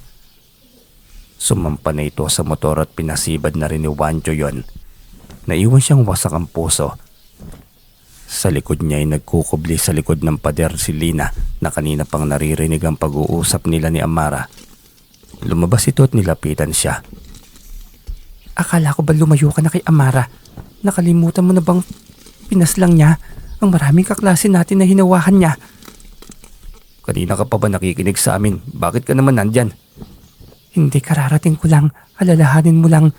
Sumampa na ito sa motor at pinasibad na rin ni Juancho yon. Naiwan siyang wasak ang puso. Sa likod niya ay nagkukubli sa likod ng pader si Lina na kanina pang naririnig ang pag-uusap nila ni Amara. Lumabas ito at nilapitan siya. Akala ko ba lumayo ka na kay Amara? Nakalimutan mo na bang pinaslang niya ang maraming kaklase natin na hinawahan niya? Kanina ka pa ba nakikinig sa amin? Bakit ka naman nandyan? Hindi, kararating ko lang. Alalahanin mo lang.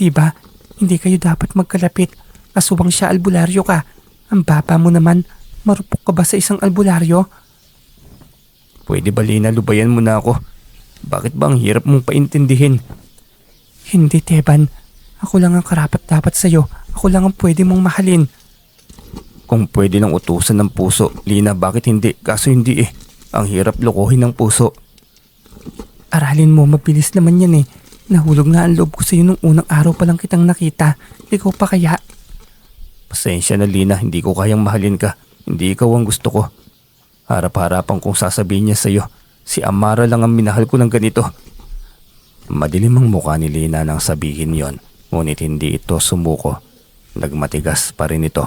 Diba, hindi kayo dapat magkalapit. Aswang siya, albularyo ka. Ang baba mo naman, marupok ka ba sa isang albularyo? Pwede ba Lina, lubayan mo na ako? Bakit ba ang hirap mong paintindihin? Hindi, Teban. Ako lang ang karapat-dapat sa'yo. Ako lang ang pwede mong mahalin. Kung pwede lang utusan ng puso, Lina, bakit hindi? Kaso hindi eh. Ang hirap lokohin ng puso. Aralin mo, mabilis naman yan eh. Nahulog nga ang loob ko sa'yo nung unang araw pa lang kitang nakita. Ikaw pa kaya? Pasensya na Lina, hindi ko kayang mahalin ka. Hindi ikaw ang gusto ko. Harap-harapan kong sasabihin niya sa'yo, si Amara lang ang minahal ko ng ganito. Madilim ang mukha ni Lina nang sabihin yon, ngunit hindi ito sumuko. Nagmatigas pa rin ito.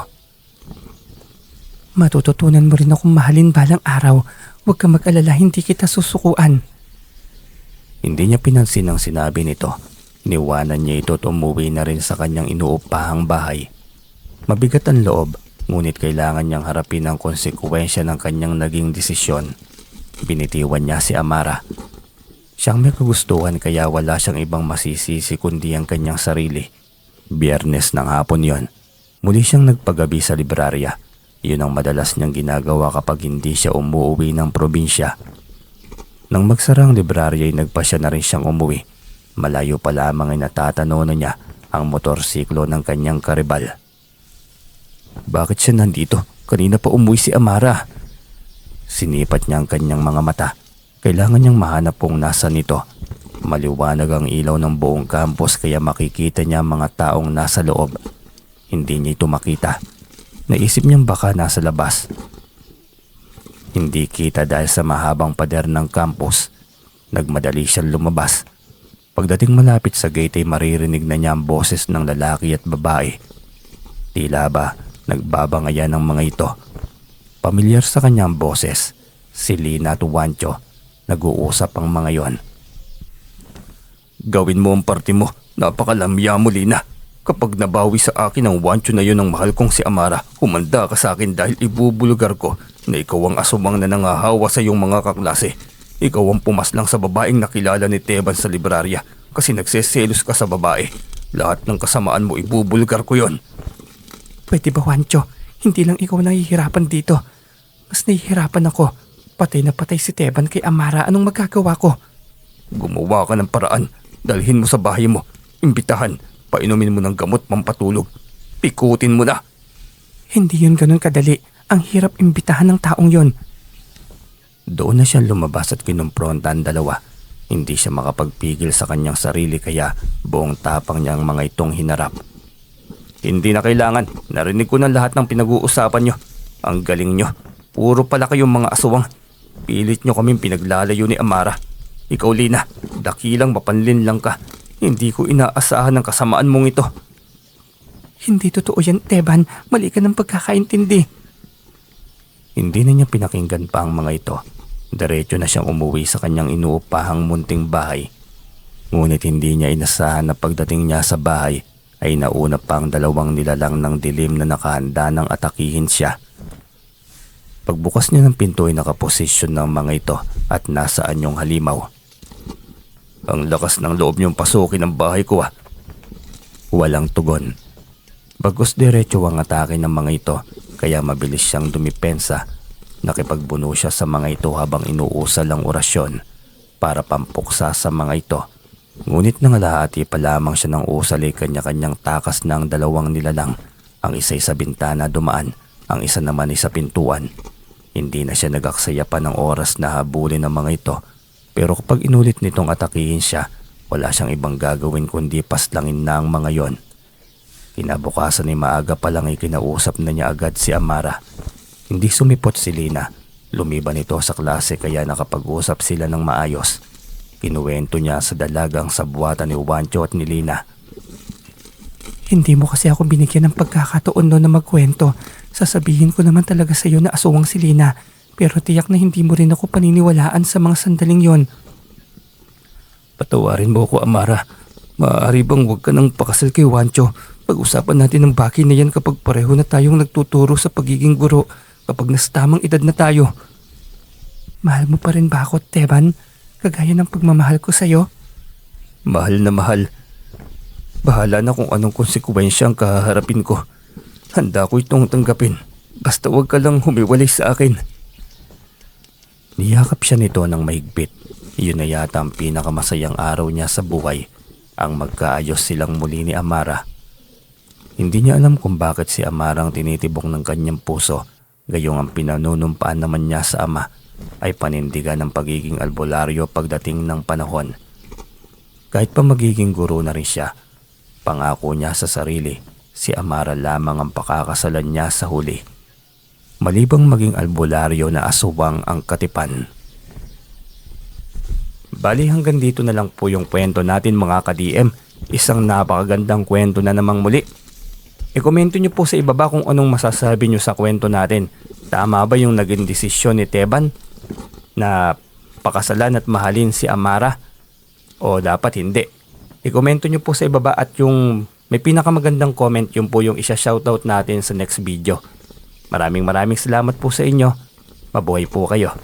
Matututunan mo rin akong mahalin balang araw. Huwag ka mag-alala, hindi kita susukuan. Hindi niya pinansin ang sinabi nito. Iniwanan niya ito at umuwi na rin sa kanyang inuupahang bahay. Mabigat ang loob, ngunit kailangan niyang harapin ang konsekwensya ng kanyang naging desisyon. Binitiwan niya si Amara. Siyang may kagustuhan kaya wala siyang ibang masisisi kundi ang kanyang sarili. Biyernes ng hapon yon. Muli siyang nagpagabi sa librarya. Yun ang madalas niyang ginagawa kapag hindi siya umuwi ng probinsya. Nang magsara ang librarya ay nagpasya na rin siyang umuwi. Malayo pa lamang ay natatanono niya ang motorsiklo ng kanyang karibal. Bakit siya nandito? Kanina pa umuwi si Amara. Sinipat niya ang kanyang mga mata. Kailangan niyang mahanap kung nasa nito. Maliwanag ang ilaw ng buong campus kaya makikita niya ang mga taong nasa loob. Hindi niya ito makita. Naisip niyang baka nasa labas. Hindi kita dahil sa mahabang pader ng campus. Nagmadali siyang lumabas. Pagdating malapit sa gate ay maririnig na niya ang boses ng lalaki at babae. Tila ba nagbabangayan ng mga ito. Pamilyar sa kanyang boses. Si Lina at Juancho. Nag-uusap ang mga yon. Gawin mo ang parte mo. Napakalamya mo, Lina. Kapag nabawi sa akin ang Juancho na yun ng mahal kong si Amara, humanda ka sa akin dahil ibubulgar ko na ikaw ang asumang na nangahawa sa iyong mga kaklase. Ikaw ang pumaslang sa babaeng nakilala ni Teban sa librarya kasi nagseselos ka sa babae. Lahat ng kasamaan mo ibubulgar ko yon. Pwede ba, Juancho? Hindi lang ikaw nahihirapan dito. Mas nahihirapan ako. Patay na patay si Teban kay Amara. Anong magagawa ko? Gumawa ka ng paraan. Dalhin mo sa bahay mo. Imbitahan. Painumin mo ng gamot pampatulog. Pikutin mo na. Hindi yun ganun kadali. Ang hirap imbitahan ng taong yon. Doon na siya lumabas at kinumpronta ang dalawa. Hindi siya makapagpigil sa kanyang sarili kaya buong tapang niya ang mga itong hinarap. Hindi na kailangan. Narinig ko na lahat ng pinag-uusapan nyo. Ang galing nyo. Puro pala kayong mga aswang. Pilit nyo kaming pinaglalayo ni Amara. Ikaw, Lina, dakilang mapanlin lang ka. Hindi ko inaasahan ang kasamaan mong ito. Hindi totoo yan, Teban. Mali ka ng pagkakaintindi. Hindi na niya pinakinggan pa ang mga ito. Diretso na siyang umuwi sa kanyang inuupahang munting bahay. Ngunit hindi niya inasahan na pagdating niya sa bahay ay nauna pa ang dalawang nilalang ng dilim na nakahanda ng atakihin siya. Pagbukas niya ng pinto ay nakaposisyon ng mga ito at nasa anyong halimaw. Ang lakas ng loob niyong pasukin ang bahay ko ah. Walang tugon. Bagos diretso ang atake ng mga ito kaya mabilis siyang dumipensa. Nakipagbuno siya sa mga ito habang inuusal ang orasyon para pampuksa sa mga ito. Ngunit nangalahati pa lamang siya ng usal ay kanya-kanyang takas ng dalawang nilalang. Ang isa'y sa bintana dumaan, ang isa naman ay sa pintuan. Hindi na siya nagaksaya pa ng oras na habulin ng mga ito. Pero kapag inulit nitong atakihin siya, wala siyang ibang gagawin kundi paslangin na ang mga yon. Kinabukasan ay maaga pa lang ay kinausap na niya agad si Amara. Hindi sumipot si Lina. Lumiban ito sa klase kaya nakapag-usap sila ng maayos. Kinuwento niya sa dalagang sabuatan ni Juancho at ni Lina. Hindi mo kasi ako binigyan ng pagkakataon no na magkwento. Sasabihin ko naman talaga sa iyo na aswang si Lina. Pero tiyak na hindi mo rin ako paniniwalaan sa mga sandaling yon. Patawarin mo ako, Amara. Maaari bang huwag ka nang pakasal kay Juancho? Pag-usapan natin ang bagay na yan kapag pareho na tayong nagtuturo sa pagiging guro. Kapag nasa tamang edad na tayo. Mahal mo pa rin ba ako, Teban? Kagaya ng pagmamahal ko sa'yo? Mahal na mahal. Bahala na kung anong konsekwensya ang kaharapin ko. Handa ko itong tanggapin. Basta huwag ka lang humiwalay sa akin. Niyakap siya nito ng mahigpit. Iyon na yata ang pinakamasayang araw niya sa buhay, ang magkaayos silang muli ni Amara. Hindi niya alam kung bakit si Amara ang tinitibok ng kanyang puso, gayong ang pinanunumpaan naman niya sa ama ay panindigan ng pagiging albularyo pagdating ng panahon. Kahit pa magiging guro na rin siya, pangako niya sa sarili, si Amara lamang ang pakakasalan niya sa huli. Malibang maging albularyo na aswang ang katipan. Bali hanggang dito na lang po yung kwento natin mga ka-DM. Isang napakagandang kwento na namang muli. I-komento nyo po sa ibaba kung anong masasabi nyo sa kwento natin. Tama ba yung naging desisyon ni Teban na pakasalan at mahalin si Amara? O dapat hindi? I-komento nyo po sa ibaba at yung may pinakamagandang comment yun po yung isa-shoutout natin sa next video. Maraming salamat po sa inyo. Mabuhay po kayo.